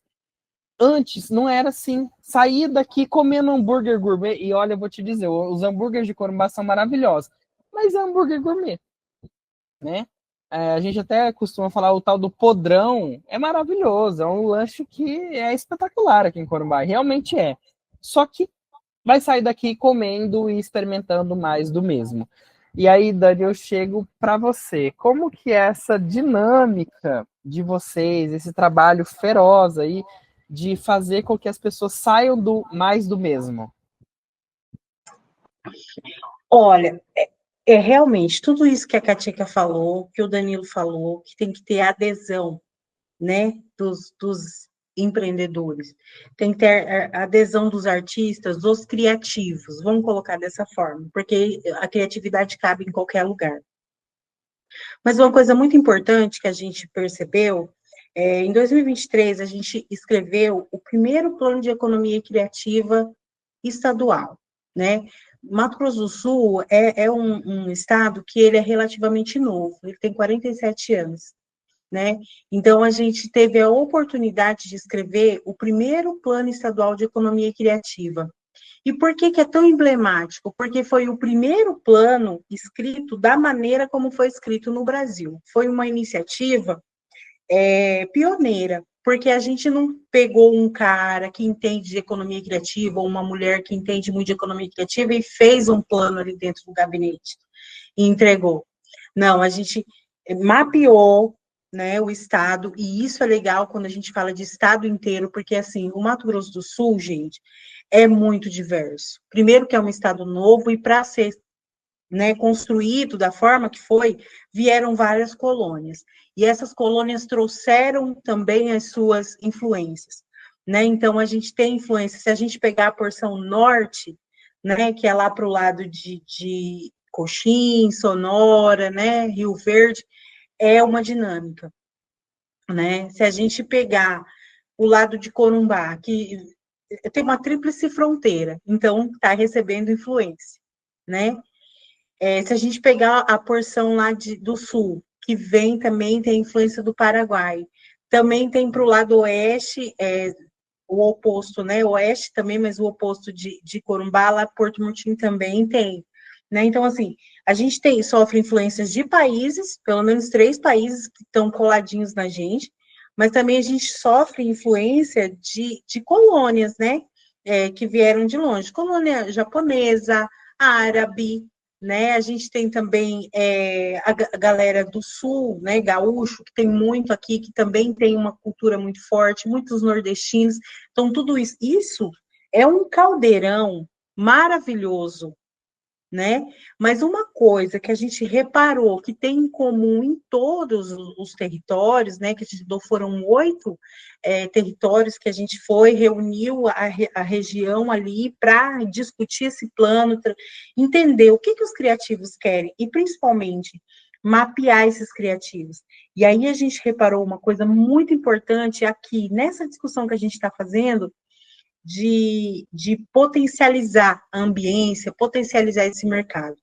antes não era assim. Sair daqui comendo hambúrguer gourmet, e olha, eu vou te dizer, os hambúrgueres de Corumbá são maravilhosos, mas é hambúrguer gourmet, né? A gente até costuma falar o tal do podrão, é maravilhoso, é um lanche que é espetacular aqui em Corumbá, realmente é. Só que vai sair daqui comendo e experimentando mais do mesmo. E aí, Dani, eu chego para você. Como que é essa dinâmica de vocês, esse trabalho feroz aí, de fazer com que as pessoas saiam do mais do mesmo? Olha, realmente, tudo isso que a Katinka falou, que o Danilo falou, que tem que ter adesão, né, dos empreendedores, tem que ter a adesão dos artistas, dos criativos, vamos colocar dessa forma, porque a criatividade cabe em qualquer lugar. Mas uma coisa muito importante que a gente percebeu, em 2023, a gente escreveu o primeiro plano de economia criativa estadual, né? Mato Grosso do Sul é um estado que ele é relativamente novo, ele tem 47 anos, né? Então, a gente teve a oportunidade de escrever o primeiro plano estadual de economia criativa. E por que que é tão emblemático? Porque foi o primeiro plano escrito da maneira como foi escrito no Brasil. Foi uma iniciativa pioneira, porque a gente não pegou um cara que entende de economia criativa, ou uma mulher que entende muito de economia criativa e fez um plano ali dentro do gabinete e entregou. Não, a gente mapeou, né, o estado, e isso é legal quando a gente fala de estado inteiro, porque assim, o Mato Grosso do Sul, gente, é muito diverso. Primeiro que é um estado novo, e para ser, né, construído da forma que foi, vieram várias colônias. E essas colônias trouxeram também as suas influências, né? Então, a gente tem influência. Se a gente pegar a porção norte, né, que é lá para o lado de Coxim, Sonora, né, Rio Verde, é uma dinâmica, né? Se a gente pegar o lado de Corumbá, que tem uma tríplice fronteira, então está recebendo influência, né? Se a gente pegar a porção lá do sul, que vem também, tem a influência do Paraguai, também tem para o lado oeste, o oposto, né? Oeste também, mas o oposto de Corumbá, lá Porto Murtinho também tem, né? Então, assim, a gente sofre influências de países, pelo menos 3 países que estão coladinhos na gente, mas também a gente sofre influência de colônias, né? Que vieram de longe, colônia japonesa, árabe, né? A gente tem também a galera do sul, né? Gaúcho, que tem muito aqui, que também tem uma cultura muito forte, muitos nordestinos. Então, tudo isso é um caldeirão maravilhoso, né? Mas uma coisa que a gente reparou que tem em comum em todos os territórios, né? Que a gente foram 8 territórios que a gente reuniu a região ali para discutir esse plano, entender o que os criativos querem e, principalmente, mapear esses criativos. E aí a gente reparou uma coisa muito importante aqui, nessa discussão que a gente está fazendo, de potencializar a ambiência, potencializar esse mercado.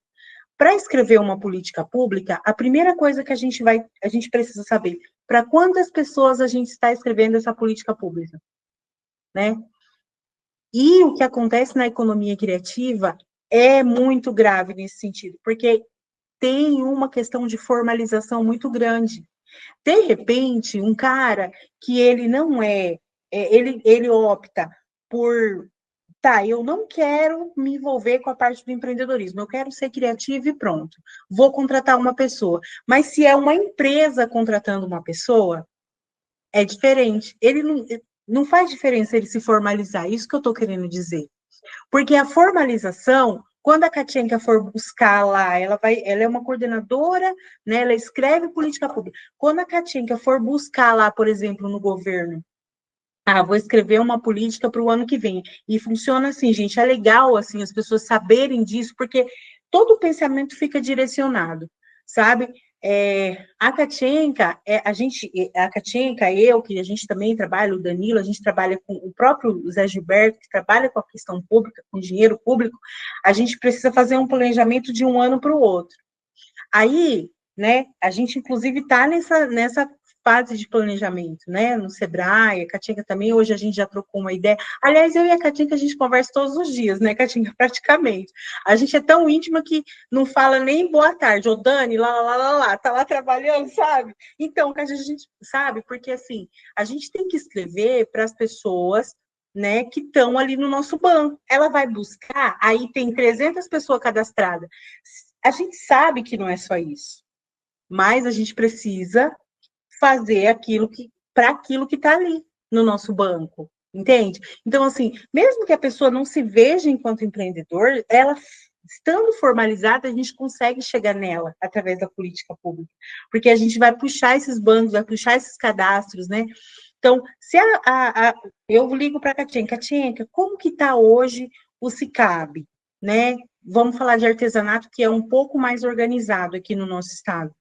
Para escrever uma política pública, a primeira coisa que a gente precisa saber, para quantas pessoas a gente está escrevendo essa política pública, né? E o que acontece na economia criativa é muito grave nesse sentido, porque tem uma questão de formalização muito grande. De repente, um cara que ele não ele opta por, eu não quero me envolver com a parte do empreendedorismo, eu quero ser criativo e pronto. Vou contratar uma pessoa. Mas se é uma empresa contratando uma pessoa, é diferente. Ele não faz diferença ele se formalizar, isso que eu estou querendo dizer. Porque a formalização, quando a Katinka for buscar lá, ela é uma coordenadora, né, ela escreve política pública. Quando a Katinka for buscar lá, por exemplo, no governo, vou escrever uma política para o ano que vem. E funciona assim, gente, é legal assim as pessoas saberem disso, porque todo o pensamento fica direcionado, sabe? A Katinka, eu, que a gente também trabalha, o Danilo, a gente trabalha com o próprio Zé Gilberto, que trabalha com a questão pública, com dinheiro público, a gente precisa fazer um planejamento de um ano para o outro. Aí, né, a gente, inclusive, está nessa fase de planejamento, né, no Sebrae, a Katinka também, hoje a gente já trocou uma ideia. Aliás, eu e a Katinka, a gente conversa todos os dias, né, Katinka, praticamente. A gente é tão íntima que não fala nem boa tarde, ô Dani, lá, tá lá trabalhando, sabe? Então, que a gente sabe, porque assim, a gente tem que escrever para as pessoas né, que estão ali no nosso banco. Ela vai buscar, aí tem 300 pessoas cadastradas. A gente sabe que não é só isso, mas a gente precisa fazer aquilo que para aquilo que está ali no nosso banco, entende? Então, assim, mesmo que a pessoa não se veja enquanto empreendedor, ela estando formalizada, a gente consegue chegar nela através da política pública, porque a gente vai puxar esses bancos, vai puxar esses cadastros, né? Então, se eu ligo para a Katinka, Katinka, como que está hoje o Sicab, né? Vamos falar de artesanato, que é um pouco mais organizado aqui no nosso estado.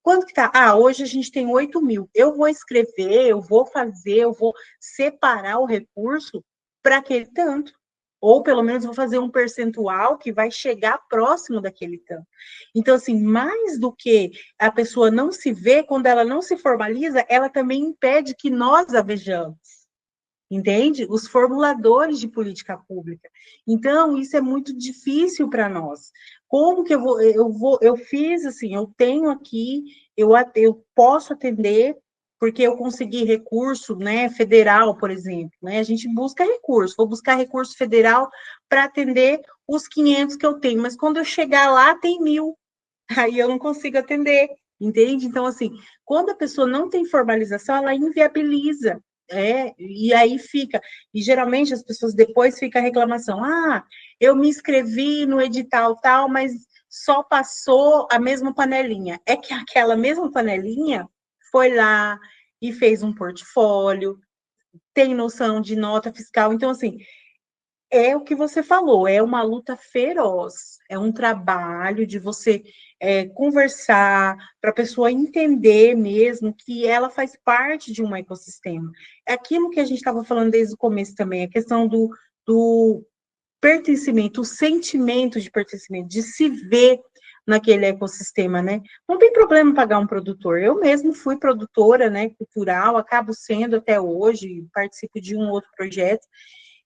Quanto que tá? Hoje a gente tem 8 mil. Eu vou escrever, eu vou fazer, eu vou separar o recurso para aquele tanto. Ou pelo menos vou fazer um percentual que vai chegar próximo daquele tanto. Então, assim, mais do que a pessoa não se vê, quando ela não se formaliza, ela também impede que nós a vejamos. Entende? Os formuladores de política pública. Então, isso é muito difícil para nós. Como que eu fiz assim, eu tenho aqui, eu posso atender, porque eu consegui recurso, né, federal, por exemplo, né? A gente busca recurso, vou buscar recurso federal para atender os 500 que eu tenho, mas quando eu chegar lá, tem 1.000, aí eu não consigo atender, entende? Então, assim, quando a pessoa não tem formalização, ela inviabiliza. E aí fica, e geralmente as pessoas depois fica a reclamação, eu me inscrevi no edital tal, mas só passou a mesma panelinha. É que aquela mesma panelinha foi lá e fez um portfólio, tem noção de nota fiscal, então assim, é o que você falou, é uma luta feroz, é um trabalho de você conversar, para a pessoa entender mesmo que ela faz parte de um ecossistema. É aquilo que a gente estava falando desde o começo também, a questão do pertencimento, o sentimento de pertencimento, de se ver naquele ecossistema, né? Não tem problema pagar um produtor. Eu mesmo fui produtora, né, cultural, acabo sendo até hoje, participo de um outro projeto,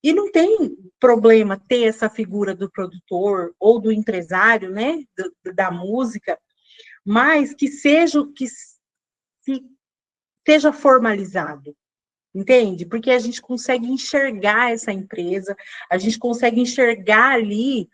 e não tem problema ter essa figura do produtor ou do empresário, né, da música, mas que seja formalizado, entende? Porque a gente consegue enxergar essa empresa, a gente consegue enxergar ali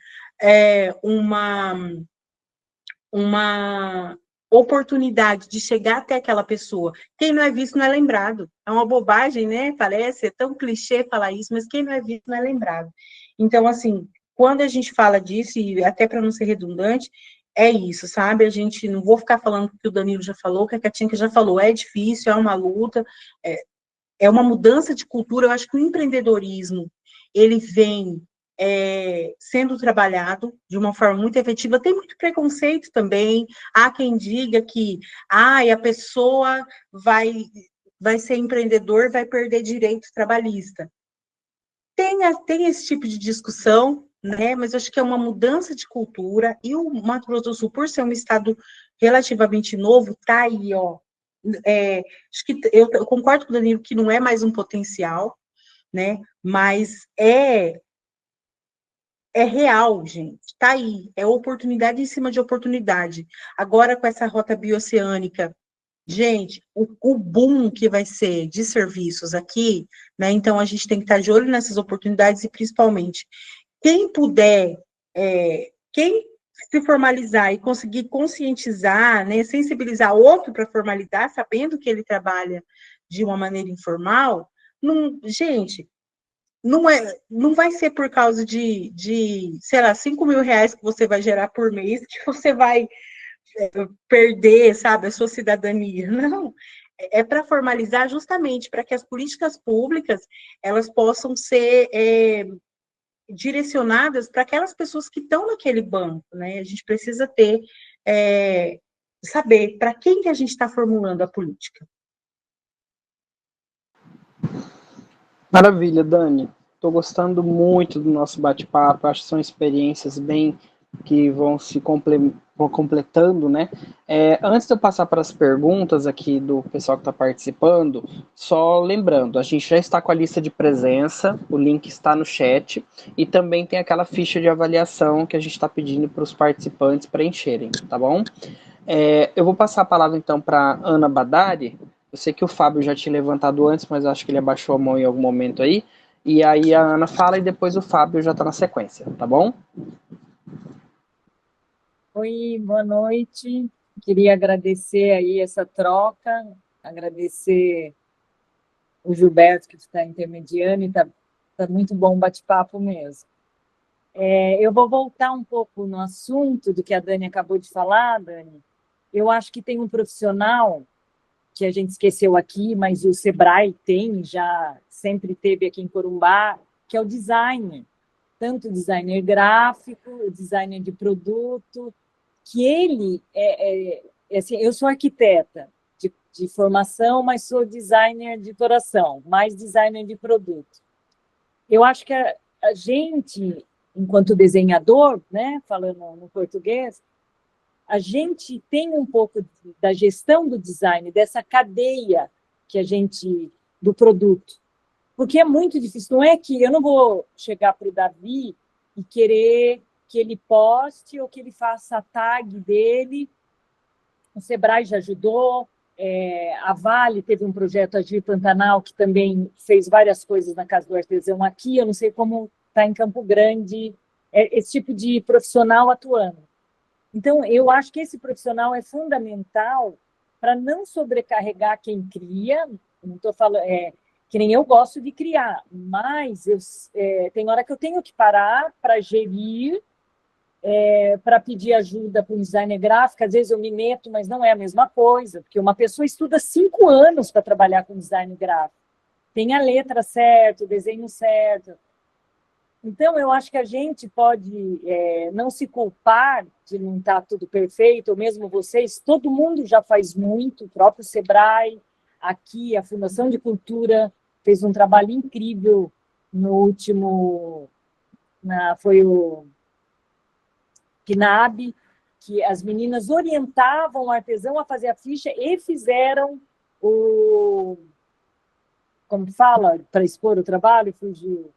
uma oportunidade de chegar até aquela pessoa. Quem não é visto não é lembrado. É uma bobagem, né? Parece, é tão clichê falar isso, mas quem não é visto não é lembrado. Então, assim, quando a gente fala disso, e até para não ser redundante, é isso, sabe? A gente não vou ficar falando o que o Danilo já falou, que a Katinka já falou, é difícil, é uma luta, é uma mudança de cultura. Eu acho que o empreendedorismo, ele vem sendo trabalhado de uma forma muito efetiva. Tem muito preconceito também. Há quem diga que a pessoa vai ser empreendedor, vai perder direito trabalhista. Tem esse tipo de discussão, né? Mas eu acho que é uma mudança de cultura, e o Mato Grosso do Sul, por ser um estado relativamente novo, está aí, ó. Acho que eu concordo com o Danilo que não é mais um potencial, né? Mas é real, gente. Está aí. É oportunidade em cima de oportunidade. Agora, com essa rota bioceânica, gente, o boom que vai ser de serviços aqui, né? Então, a gente tem que estar de olho nessas oportunidades e, principalmente, quem puder, quem se formalizar e conseguir conscientizar, né, sensibilizar outro para formalizar, sabendo que ele trabalha de uma maneira informal, gente, não vai ser por causa sei lá, 5 mil reais que você vai gerar por mês que você vai perder, sabe, a sua cidadania. Não, é para formalizar justamente para que as políticas públicas elas possam ser direcionadas para aquelas pessoas que estão naquele banco, né? A gente precisa saber para quem que a gente está formulando a política. Maravilha, Dani. Estou gostando muito do nosso bate-papo. Acho que são experiências bem que vão se completando, né? Antes de eu passar para as perguntas aqui do pessoal que está participando, só lembrando, a gente já está com a lista de presença, o link está no chat, e também tem aquela ficha de avaliação que a gente está pedindo para os participantes preencherem, tá bom? Eu vou passar a palavra então para Ana Badari. Eu sei que o Fábio já tinha levantado antes, mas acho que ele abaixou a mão em algum momento aí. E aí a Ana fala e depois o Fábio já está na sequência, tá bom? Oi, boa noite. Queria agradecer aí essa troca, agradecer o Gilberto que está intermediando, e tá muito bom o bate-papo mesmo. Eu vou voltar um pouco no assunto do que a Dani acabou de falar, Dani. Eu acho que tem um profissional que a gente esqueceu aqui, mas o Sebrae tem, já sempre teve aqui em Corumbá, que é o designer. Tanto o designer gráfico, o designer de produto, que ele assim, eu sou arquiteta de formação, mas sou designer de coração, mais designer de produto. Eu acho que a gente, enquanto desenhador, né, falando no português, a gente tem um pouco da gestão do design, dessa cadeia que a gente do produto. Porque é muito difícil. Não é que eu não vou chegar para o Davi e querer que ele poste ou que ele faça a tag dele. O Sebrae já ajudou, a Vale teve um projeto Agir Pantanal, que também fez várias coisas na Casa do Artesão aqui. Eu não sei como está em Campo Grande, esse tipo de profissional atuando. Então, eu acho que esse profissional é fundamental para não sobrecarregar quem cria. Não estou falando, que nem eu gosto de criar, mas tem hora que eu tenho que parar para gerir, para pedir ajuda para um designer gráfico. Às vezes eu me meto, mas não é a mesma coisa, porque uma pessoa estuda 5 anos para trabalhar com design gráfico. Tem a letra certa, o desenho certo. Então, eu acho que a gente pode não se culpar de não estar tudo perfeito, ou mesmo vocês, todo mundo já faz muito, o próprio Sebrae, aqui, a Fundação de Cultura fez um trabalho incrível no último, foi o PNAB, que as meninas orientavam o artesão a fazer a ficha e fizeram como fala, para expor o trabalho, fugiu.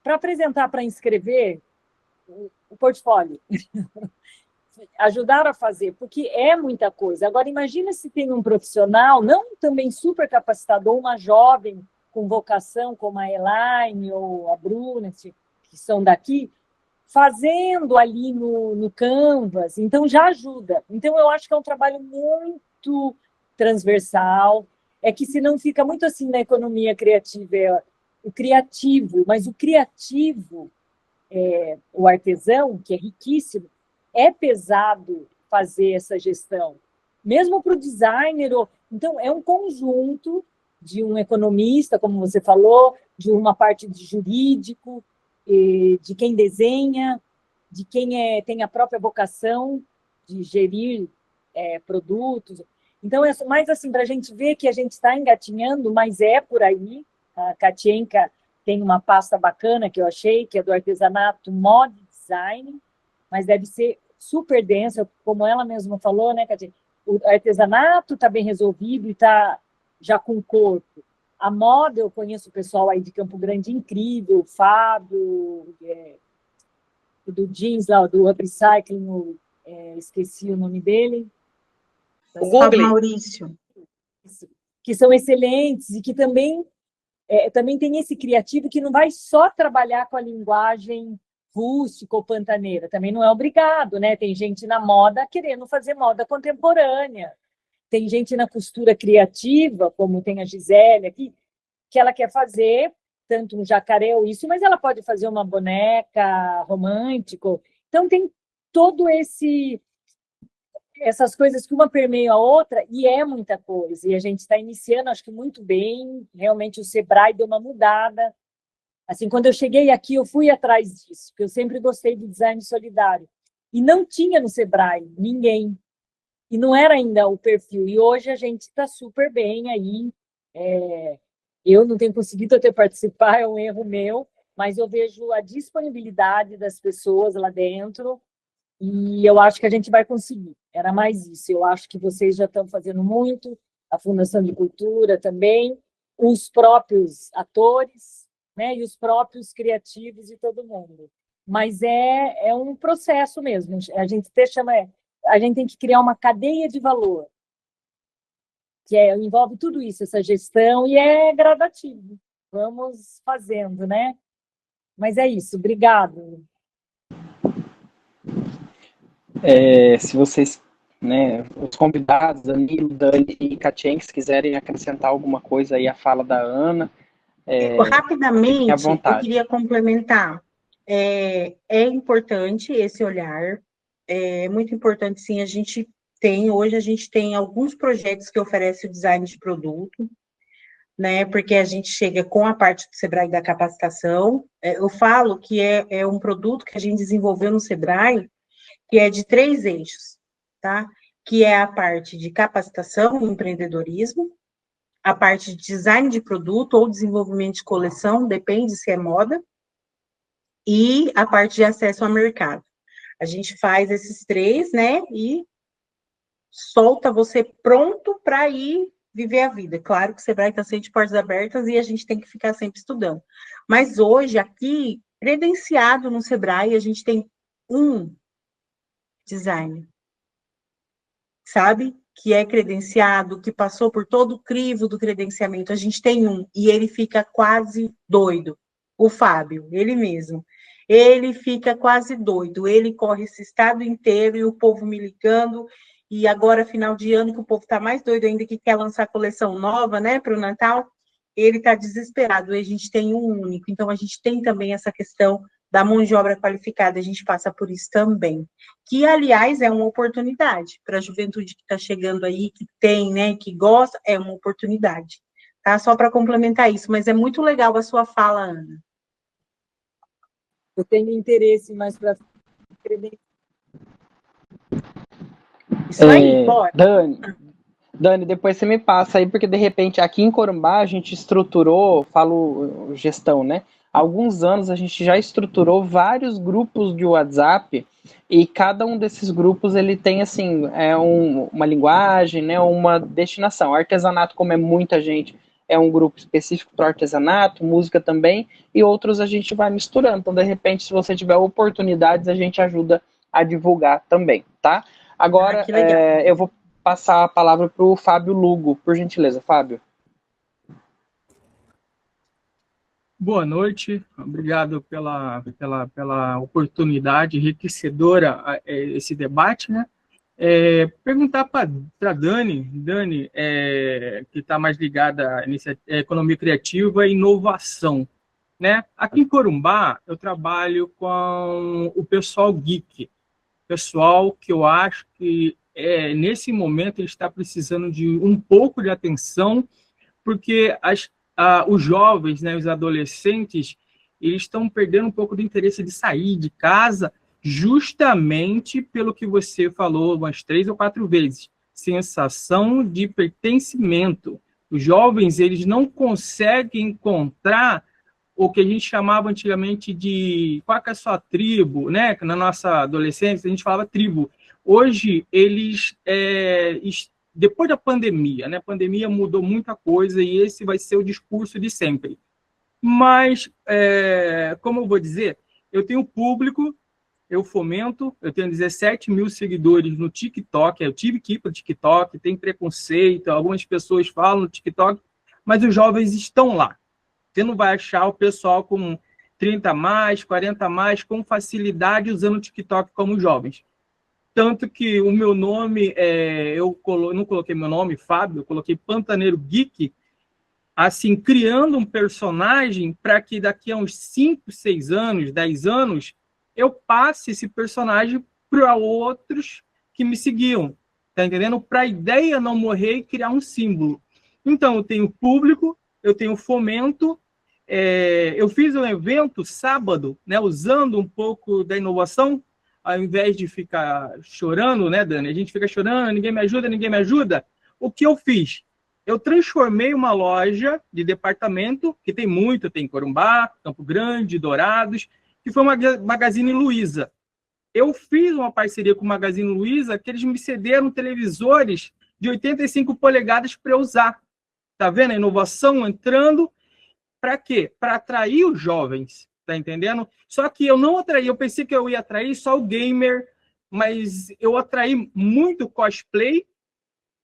Para apresentar, para inscrever o portfólio. Ajudaram a fazer, porque é muita coisa. Agora, imagina se tem um profissional, não também super capacitado, ou uma jovem com vocação, como a Elaine ou a Bruna, que são daqui, fazendo ali no Canvas. Então, já ajuda. Então, eu acho que é um trabalho muito transversal. É que se não fica muito assim na economia criativa, o criativo, mas o criativo, o artesão, que é riquíssimo, é pesado fazer essa gestão, mesmo para o designer. Então, é um conjunto de um economista, como você falou, de uma parte de jurídico, de quem desenha, de quem tem a própria vocação de gerir produtos. Então, é mais assim, para a gente ver que a gente está engatinhando, mas é por aí. A Katienka tem uma pasta bacana que eu achei, que é do artesanato Mod Design, mas deve ser super densa, como ela mesma falou, né, Katienka? O artesanato está bem resolvido e está já com corpo. A moda, eu conheço o pessoal aí de Campo Grande incrível, o Fábio, do jeans lá, do upcycling, esqueci o nome dele. O Google. Maurício. Que são excelentes e que também tem esse criativo que não vai só trabalhar com a linguagem rústica ou pantaneira, também não é obrigado, né? Tem gente na moda querendo fazer moda contemporânea, tem gente na costura criativa, como tem a Gisele aqui, que ela quer fazer tanto um jacaré ou isso, mas ela pode fazer uma boneca romântica. Então tem todo essas coisas que uma permeia a outra, e é muita coisa. E a gente está iniciando, acho que muito bem. Realmente o Sebrae deu uma mudada. Assim, quando eu cheguei aqui, eu fui atrás disso, porque eu sempre gostei de design solidário. E não tinha no Sebrae ninguém. E não era ainda o perfil. E hoje a gente está super bem aí. Eu não tenho conseguido até participar, é um erro meu, mas eu vejo a disponibilidade das pessoas lá dentro. E eu acho que a gente vai conseguir. Era mais isso. Eu acho que vocês já estão fazendo muito, a Fundação de Cultura também, os próprios atores, né, e os próprios criativos e todo mundo. Mas é um processo mesmo. A gente até chama a gente tem que criar uma cadeia de valor, que envolve tudo isso, essa gestão, e é gradativo. Vamos fazendo, né? Mas é isso, obrigado. Se vocês, né, os convidados, Danilo, Dani e Katien, se quiserem acrescentar alguma coisa aí à fala da Ana, Rapidamente, à vontade. eu queria complementar. É importante esse olhar, é muito importante, sim, hoje a gente tem alguns projetos que oferecem o design de produto, né, porque a gente chega com a parte do Sebrae da capacitação. Eu falo que é um produto que a gente desenvolveu no Sebrae, que é de 3 eixos, tá? Que é a parte de capacitação e empreendedorismo, a parte de design de produto ou desenvolvimento de coleção, depende se é moda, e a parte de acesso ao mercado. A gente faz esses 3, né, e solta você pronto para ir viver a vida. Claro que o Sebrae está sempre de portas abertas e a gente tem que ficar sempre estudando. Mas hoje, aqui, credenciado no Sebrae, a gente tem um designer, sabe? Que é credenciado, que passou por todo o crivo do credenciamento. A gente tem um, e ele fica quase doido. O Fábio, ele mesmo. Ele fica quase doido. Ele corre esse estado inteiro e o povo me ligando. E agora, final de ano, que o povo está mais doido ainda, que quer lançar coleção nova, né, para o Natal, ele está desesperado. E a gente tem um único. Então, a gente tem também essa questão da mão de obra qualificada, a gente passa por isso também. Que, aliás, é uma oportunidade para a juventude que está chegando aí, que tem, né, que gosta, é uma oportunidade. Tá? Só para complementar isso, mas é muito legal a sua fala, Ana. Eu tenho interesse mais para... Isso aí, bora. Dani, depois você me passa aí, porque de repente aqui em Corumbá a gente estruturou, falo gestão, né? Há alguns anos a gente já estruturou vários grupos de WhatsApp e cada um desses grupos ele tem assim uma linguagem, né? Uma destinação. Artesanato, como é muita gente, é um grupo específico para artesanato, música também, e outros a gente vai misturando. Então, de repente, se você tiver oportunidades, a gente ajuda a divulgar também, tá? Agora, eu vou passar a palavra para o Fábio Lugo, por gentileza, Fábio. Boa noite, obrigado pela oportunidade enriquecedora esse debate, né? Perguntar para Dani, que está mais ligada à economia criativa e inovação, né? Aqui em Corumbá, eu trabalho com o pessoal geek, pessoal que eu acho que nesse momento ele está precisando de um pouco de atenção, porque os jovens, né, os adolescentes, eles estão perdendo um pouco do interesse de sair de casa, justamente pelo que você falou umas 3 ou 4 vezes, sensação de pertencimento. Os jovens, eles não conseguem encontrar o que a gente chamava antigamente de qual é a sua tribo, né? Na nossa adolescência, a gente falava tribo. Hoje, eles, depois da pandemia, né? A pandemia mudou muita coisa e esse vai ser o discurso de sempre. Mas, como eu vou dizer, eu tenho público, eu fomento, eu tenho 17 mil seguidores no TikTok, eu tive que ir para o TikTok, tem preconceito, algumas pessoas falam no TikTok, mas os jovens estão lá. Você não vai achar o pessoal com 30 mais, 40 mais, com facilidade usando o TikTok como jovens. Tanto que o meu nome, eu não coloquei meu nome, Fábio, eu coloquei Pantaneiro Geek, assim, criando um personagem para que daqui a uns 5, 6 anos, 10 anos, eu passe esse personagem para outros que me seguiam, tá entendendo? Para a ideia não morrer e criar um símbolo. Então, eu tenho público, eu tenho fomento. Eu fiz um evento sábado, né, usando um pouco da inovação, ao invés de ficar chorando, né, Dani? A gente fica chorando, ninguém me ajuda, ninguém me ajuda. O que eu fiz? Eu transformei uma loja de departamento, que tem muito, tem Corumbá, Campo Grande, Dourados, que foi uma Magazine Luiza. Eu fiz uma parceria com o Magazine Luiza, que eles me cederam televisores de 85 polegadas para eu usar. Tá vendo a inovação entrando? Para quê? Para atrair os jovens, tá entendendo? Só que eu não atraí, eu pensei que eu ia atrair só o gamer mas eu atraí muito cosplay,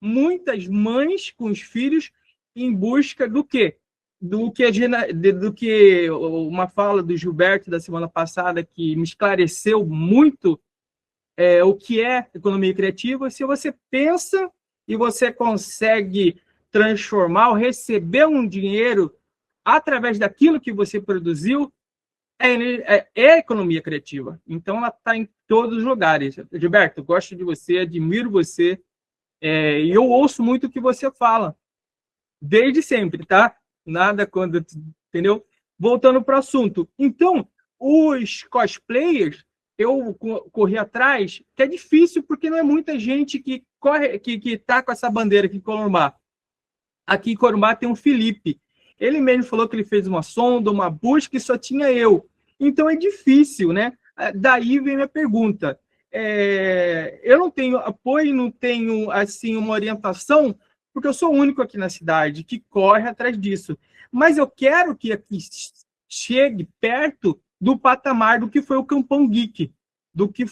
muitas mães com os filhos em busca do quê? Do que uma fala do Gilberto da semana passada que me esclareceu muito o que é economia criativa. Se você pensa e você consegue transformar ou receber um dinheiro através daquilo que você produziu, é economia criativa. Então, ela está em todos os lugares. Gilberto, gosto de você, admiro você, e eu ouço muito o que você fala, desde sempre, tá? Nada quando, entendeu? Voltando para o assunto. Então, os cosplayers, eu corri atrás, que é difícil, porque não é muita gente que corre, que tá com essa bandeira aqui em Corumbá. Aqui em Corumbá tem um Felipe. Ele mesmo falou que ele fez uma sonda, uma busca, e só tinha eu. Então é difícil, né? Daí vem minha pergunta. Eu não tenho apoio, não tenho assim uma orientação, porque eu sou o único aqui na cidade que corre atrás disso. Mas eu quero que aqui chegue perto do patamar do que foi o Campão Geek, do que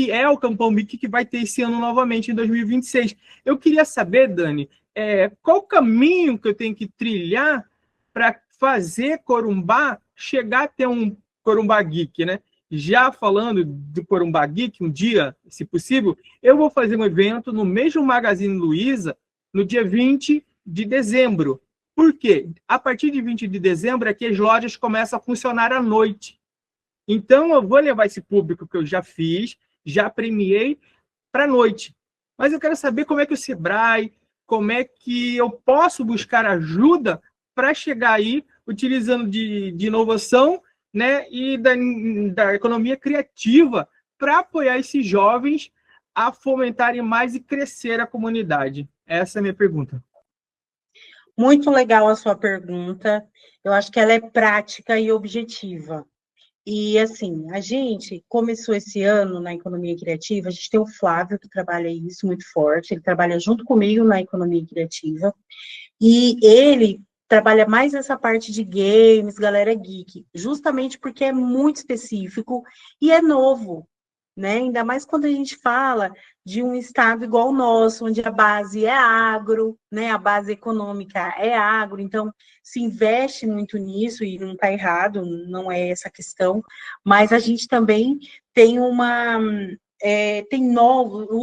é o Campão Geek que vai ter esse ano novamente, em 2026. Eu queria saber, Dani, qual o caminho que eu tenho que trilhar para fazer Corumbá chegar até um Corumbá Geek, né? Já falando do Corumbá Geek, um dia, se possível, eu vou fazer um evento no mesmo Magazine Luiza, no dia 20 de dezembro. Por quê? A partir de 20 de dezembro é que as lojas começam a funcionar à noite. Então, eu vou levar esse público que eu já fiz, já premiei, para a noite. Mas eu quero saber como é que o Sebrae, como é que eu posso buscar ajuda para chegar aí, utilizando de inovação, né, e da economia criativa, para apoiar esses jovens a fomentarem mais e crescer a comunidade. Essa é a minha pergunta. Muito legal a sua pergunta. Eu acho que ela é prática e objetiva. E, assim, a gente começou esse ano na economia criativa, a gente tem o Flávio, que trabalha isso muito forte, ele trabalha junto comigo na economia criativa, e ele trabalha mais essa parte de games, galera geek, justamente porque é muito específico e é novo, né? Ainda mais quando a gente fala de um estado igual o nosso, onde a base é agro, né? A base econômica é agro, então se investe muito nisso, e não está errado, não é essa a questão, mas a gente também tem o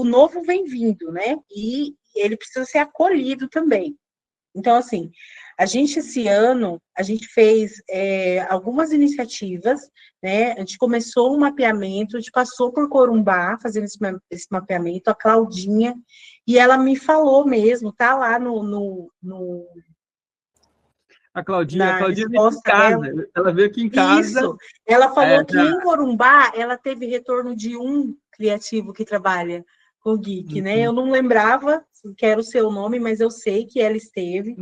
novo vem vindo, né? E ele precisa ser acolhido também. Então, assim, esse ano, a gente fez algumas iniciativas, né? A gente começou um mapeamento, a gente passou por Corumbá, fazendo esse mapeamento, a Claudinha, e ela me falou mesmo, tá lá A Claudinha veio aqui em casa, ela veio aqui em casa. Isso, ela falou que em Corumbá, ela teve retorno de um criativo que trabalha com geek, né? Eu não lembrava que era o seu nome, mas eu sei que ela esteve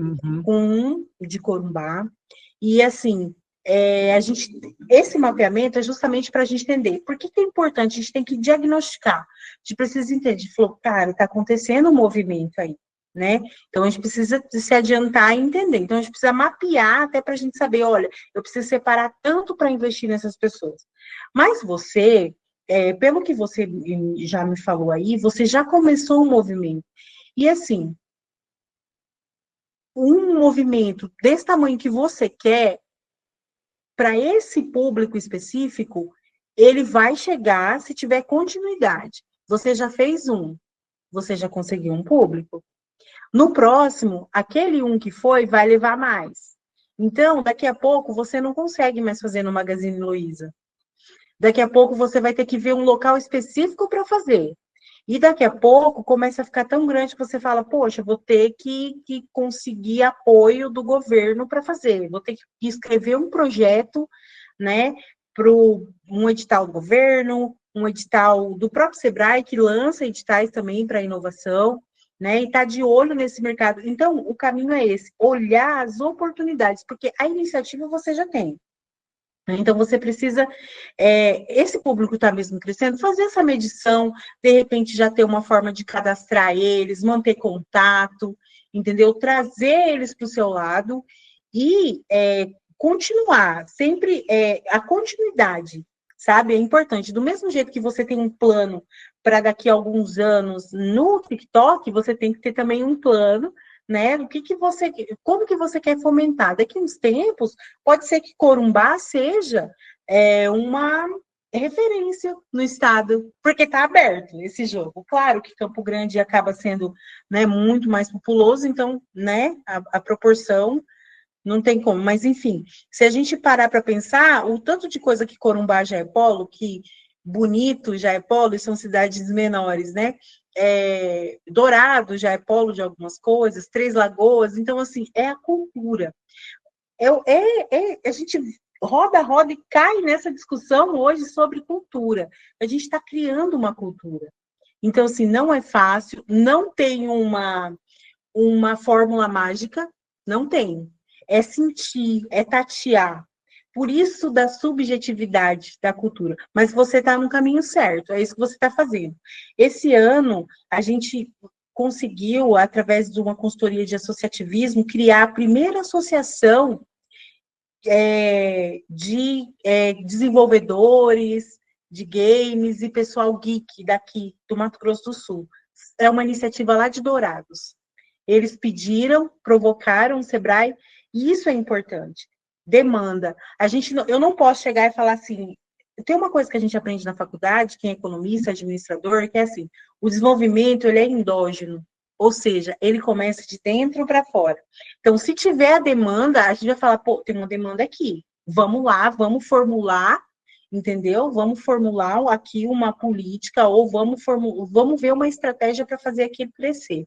com um de Corumbá. E, assim, esse mapeamento é justamente para a gente entender por que é importante, a gente tem que diagnosticar. A gente precisa entender, cara, está acontecendo um movimento aí, né? Então, a gente precisa se adiantar e entender. Então, a gente precisa mapear até para a gente saber, olha, eu preciso separar tanto para investir nessas pessoas. Mas você... pelo que você já me falou aí, você já começou um movimento. E, assim, um movimento desse tamanho que você quer, para esse público específico, ele vai chegar se tiver continuidade. Você já fez você já conseguiu um público. No próximo, aquele que foi, vai levar mais. Então, daqui a pouco, você não consegue mais fazer no Magazine Luiza. Daqui a pouco você vai ter que ver um local específico para fazer. E daqui a pouco começa a ficar tão grande que você fala, poxa, vou ter que conseguir apoio do governo para fazer. Vou ter que escrever um projeto, né, para um edital do governo, um edital do próprio Sebrae, que lança editais também para inovação, né, e está de olho nesse mercado. Então, o caminho é esse, olhar as oportunidades, porque a iniciativa você já tem. Então, você precisa, esse público está mesmo crescendo, fazer essa medição, de repente já ter uma forma de cadastrar eles, manter contato, entendeu? Trazer eles para o seu lado e continuar, sempre a continuidade. sabe? É importante. Do mesmo jeito que você tem um plano para daqui a alguns anos no TikTok, você tem que ter também um plano, né? Como que você quer fomentar? Daqui a uns tempos, pode ser que Corumbá seja uma referência no estado, porque está aberto esse jogo. Claro que Campo Grande acaba sendo, né, muito mais populoso, então, né, a proporção não tem como, mas enfim, se a gente parar para pensar, o tanto de coisa que Corumbá já é polo, que Bonito já é polo, e são cidades menores, né? Dourado já é polo de algumas coisas, Três Lagoas, então, assim, é a cultura. A gente roda e cai nessa discussão hoje sobre cultura. A gente está criando uma cultura. Então, assim, não é fácil, não tem uma fórmula mágica, não tem. É sentir, é tatear. Por isso da subjetividade da cultura. Mas você está no caminho certo, é isso que você está fazendo. Esse ano, a gente conseguiu, através de uma consultoria de associativismo, criar a primeira associação de desenvolvedores de games e pessoal geek daqui do Mato Grosso do Sul. É uma iniciativa lá de Dourados. Eles pediram, provocaram o Sebrae, e isso é importante. Demanda. Eu não posso chegar e falar assim, tem uma coisa que a gente aprende na faculdade, quem é economista, administrador, que é assim, o desenvolvimento, ele é endógeno, ou seja, ele começa de dentro para fora. Então, se tiver a demanda, a gente vai falar, pô, tem uma demanda aqui, vamos lá, vamos formular, entendeu? Vamos formular aqui uma política, ou vamos ver uma estratégia para fazer aquilo crescer.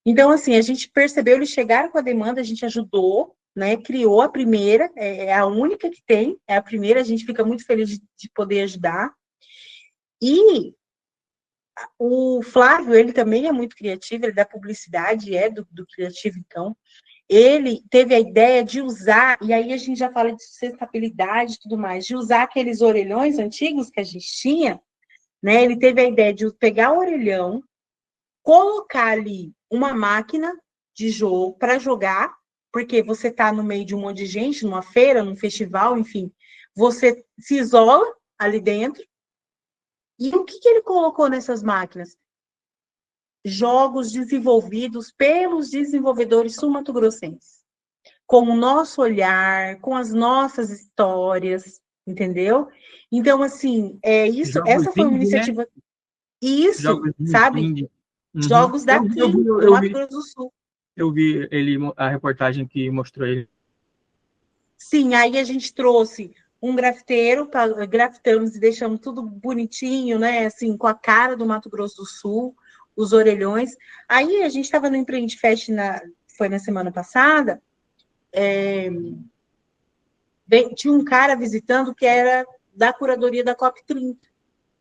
Então, assim, a gente percebeu, eles chegaram com a demanda, a gente ajudou, né, criou a primeira, é a única que tem, é a primeira, a gente fica muito feliz de poder ajudar. E o Flávio, ele também é muito criativo, ele é da publicidade, é do criativo, então, ele teve a ideia de usar, e aí a gente já fala de sustentabilidade e tudo mais, de usar aqueles orelhões antigos que a gente tinha, né, ele teve a ideia de pegar o orelhão, colocar ali uma máquina de jogo para jogar, porque você está no meio de um monte de gente, numa feira, num festival, enfim, você se isola ali dentro. E o que ele colocou nessas máquinas? Jogos desenvolvidos pelos desenvolvedores sul-mato-grossenses, com o nosso olhar, com as nossas histórias, entendeu? Então, assim, essa foi uma iniciativa... Né? Isso, jogos sabe? Indie. Uhum. Jogos daqui, do Mato Grosso do Sul. Eu vi a reportagem que mostrou ele. Sim, aí a gente trouxe um grafiteiro, grafitamos e deixamos tudo bonitinho, né? Assim, com a cara do Mato Grosso do Sul, os orelhões. Aí a gente estava no Empreende Fest, foi na semana passada, tinha um cara visitando que era da curadoria da COP30.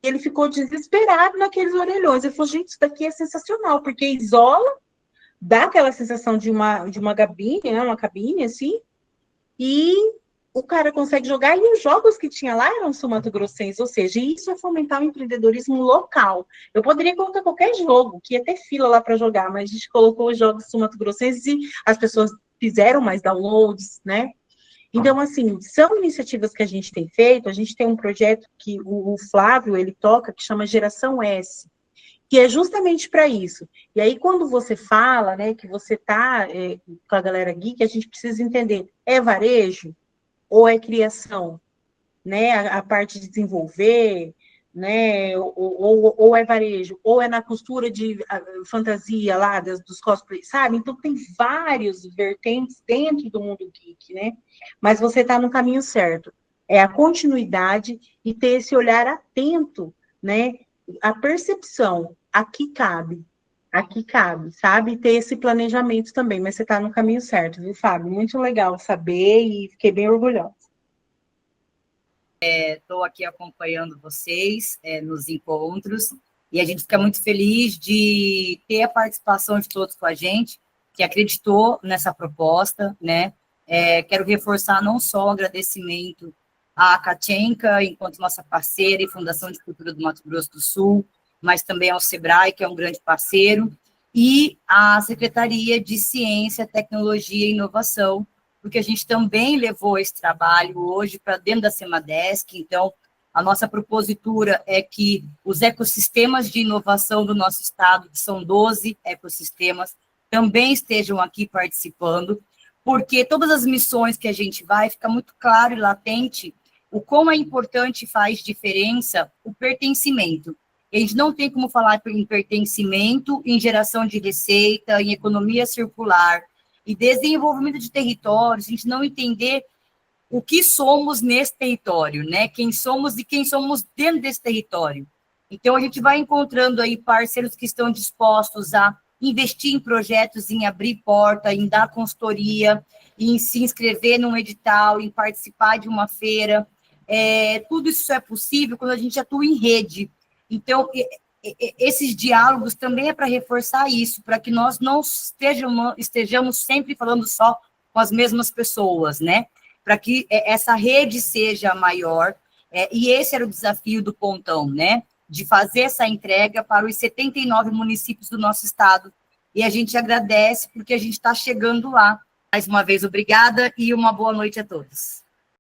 Ele ficou desesperado naqueles orelhões. Ele falou, gente, isso daqui é sensacional, porque isola, dá aquela sensação de uma cabine, né? Uma cabine, assim, e o cara consegue jogar, e os jogos que tinha lá eram sul-mato-grossenses, ou seja, isso é fomentar o empreendedorismo local. Eu poderia colocar qualquer jogo, que ia ter fila lá para jogar, mas a gente colocou os jogos sul-mato-grossenses e as pessoas fizeram mais downloads, né? Então, assim, são iniciativas que a gente tem feito. A gente tem um projeto que o Flávio, ele toca, que chama Geração S, que é justamente para isso. E aí, quando você fala, né, que você está com a galera geek, a gente precisa entender, é varejo ou é criação? Né, a parte de desenvolver, né, ou é varejo, ou é na costura de fantasia lá, dos cosplays, sabe? Então, tem vários vertentes dentro do mundo geek, né? Mas você está no caminho certo. É a continuidade e ter esse olhar atento, né? A percepção, aqui cabe, sabe? E ter esse planejamento também, mas você está no caminho certo, viu, Fábio? Muito legal saber e fiquei bem orgulhosa. Estou aqui acompanhando vocês nos encontros, e a gente fica muito feliz de ter a participação de todos com a gente, que acreditou nessa proposta, né? Quero reforçar não só o agradecimento à Katienka, enquanto nossa parceira e Fundação de Cultura do Mato Grosso do Sul, mas também ao Sebrae, que é um grande parceiro, e à Secretaria de Ciência, Tecnologia e Inovação, porque a gente também levou esse trabalho hoje para dentro da Semadesc. Então, A nossa propositura é que os ecossistemas de inovação do nosso estado, que são 12 ecossistemas, também estejam aqui participando, porque todas as missões que a gente vai, fica muito claro e latente o quão é importante e faz diferença o pertencimento. A gente não tem como falar em pertencimento, em geração de receita, em economia circular e desenvolvimento de territórios, a gente não entender o que somos nesse território, né? Quem somos e quem somos dentro desse território. Então, a gente vai encontrando aí parceiros que estão dispostos a investir em projetos, em abrir porta, em dar consultoria, em se inscrever num edital, em participar de uma feira. Tudo isso é possível quando a gente atua em rede. Então, esses diálogos também é para reforçar isso, para que nós não estejamos sempre falando só com as mesmas pessoas, né? Para que essa rede seja maior, e esse era o desafio do Pontão, né? De fazer essa entrega para os 79 municípios do nosso estado. E a gente agradece porque a gente está chegando lá. Mais uma vez, obrigada e uma boa noite a todos.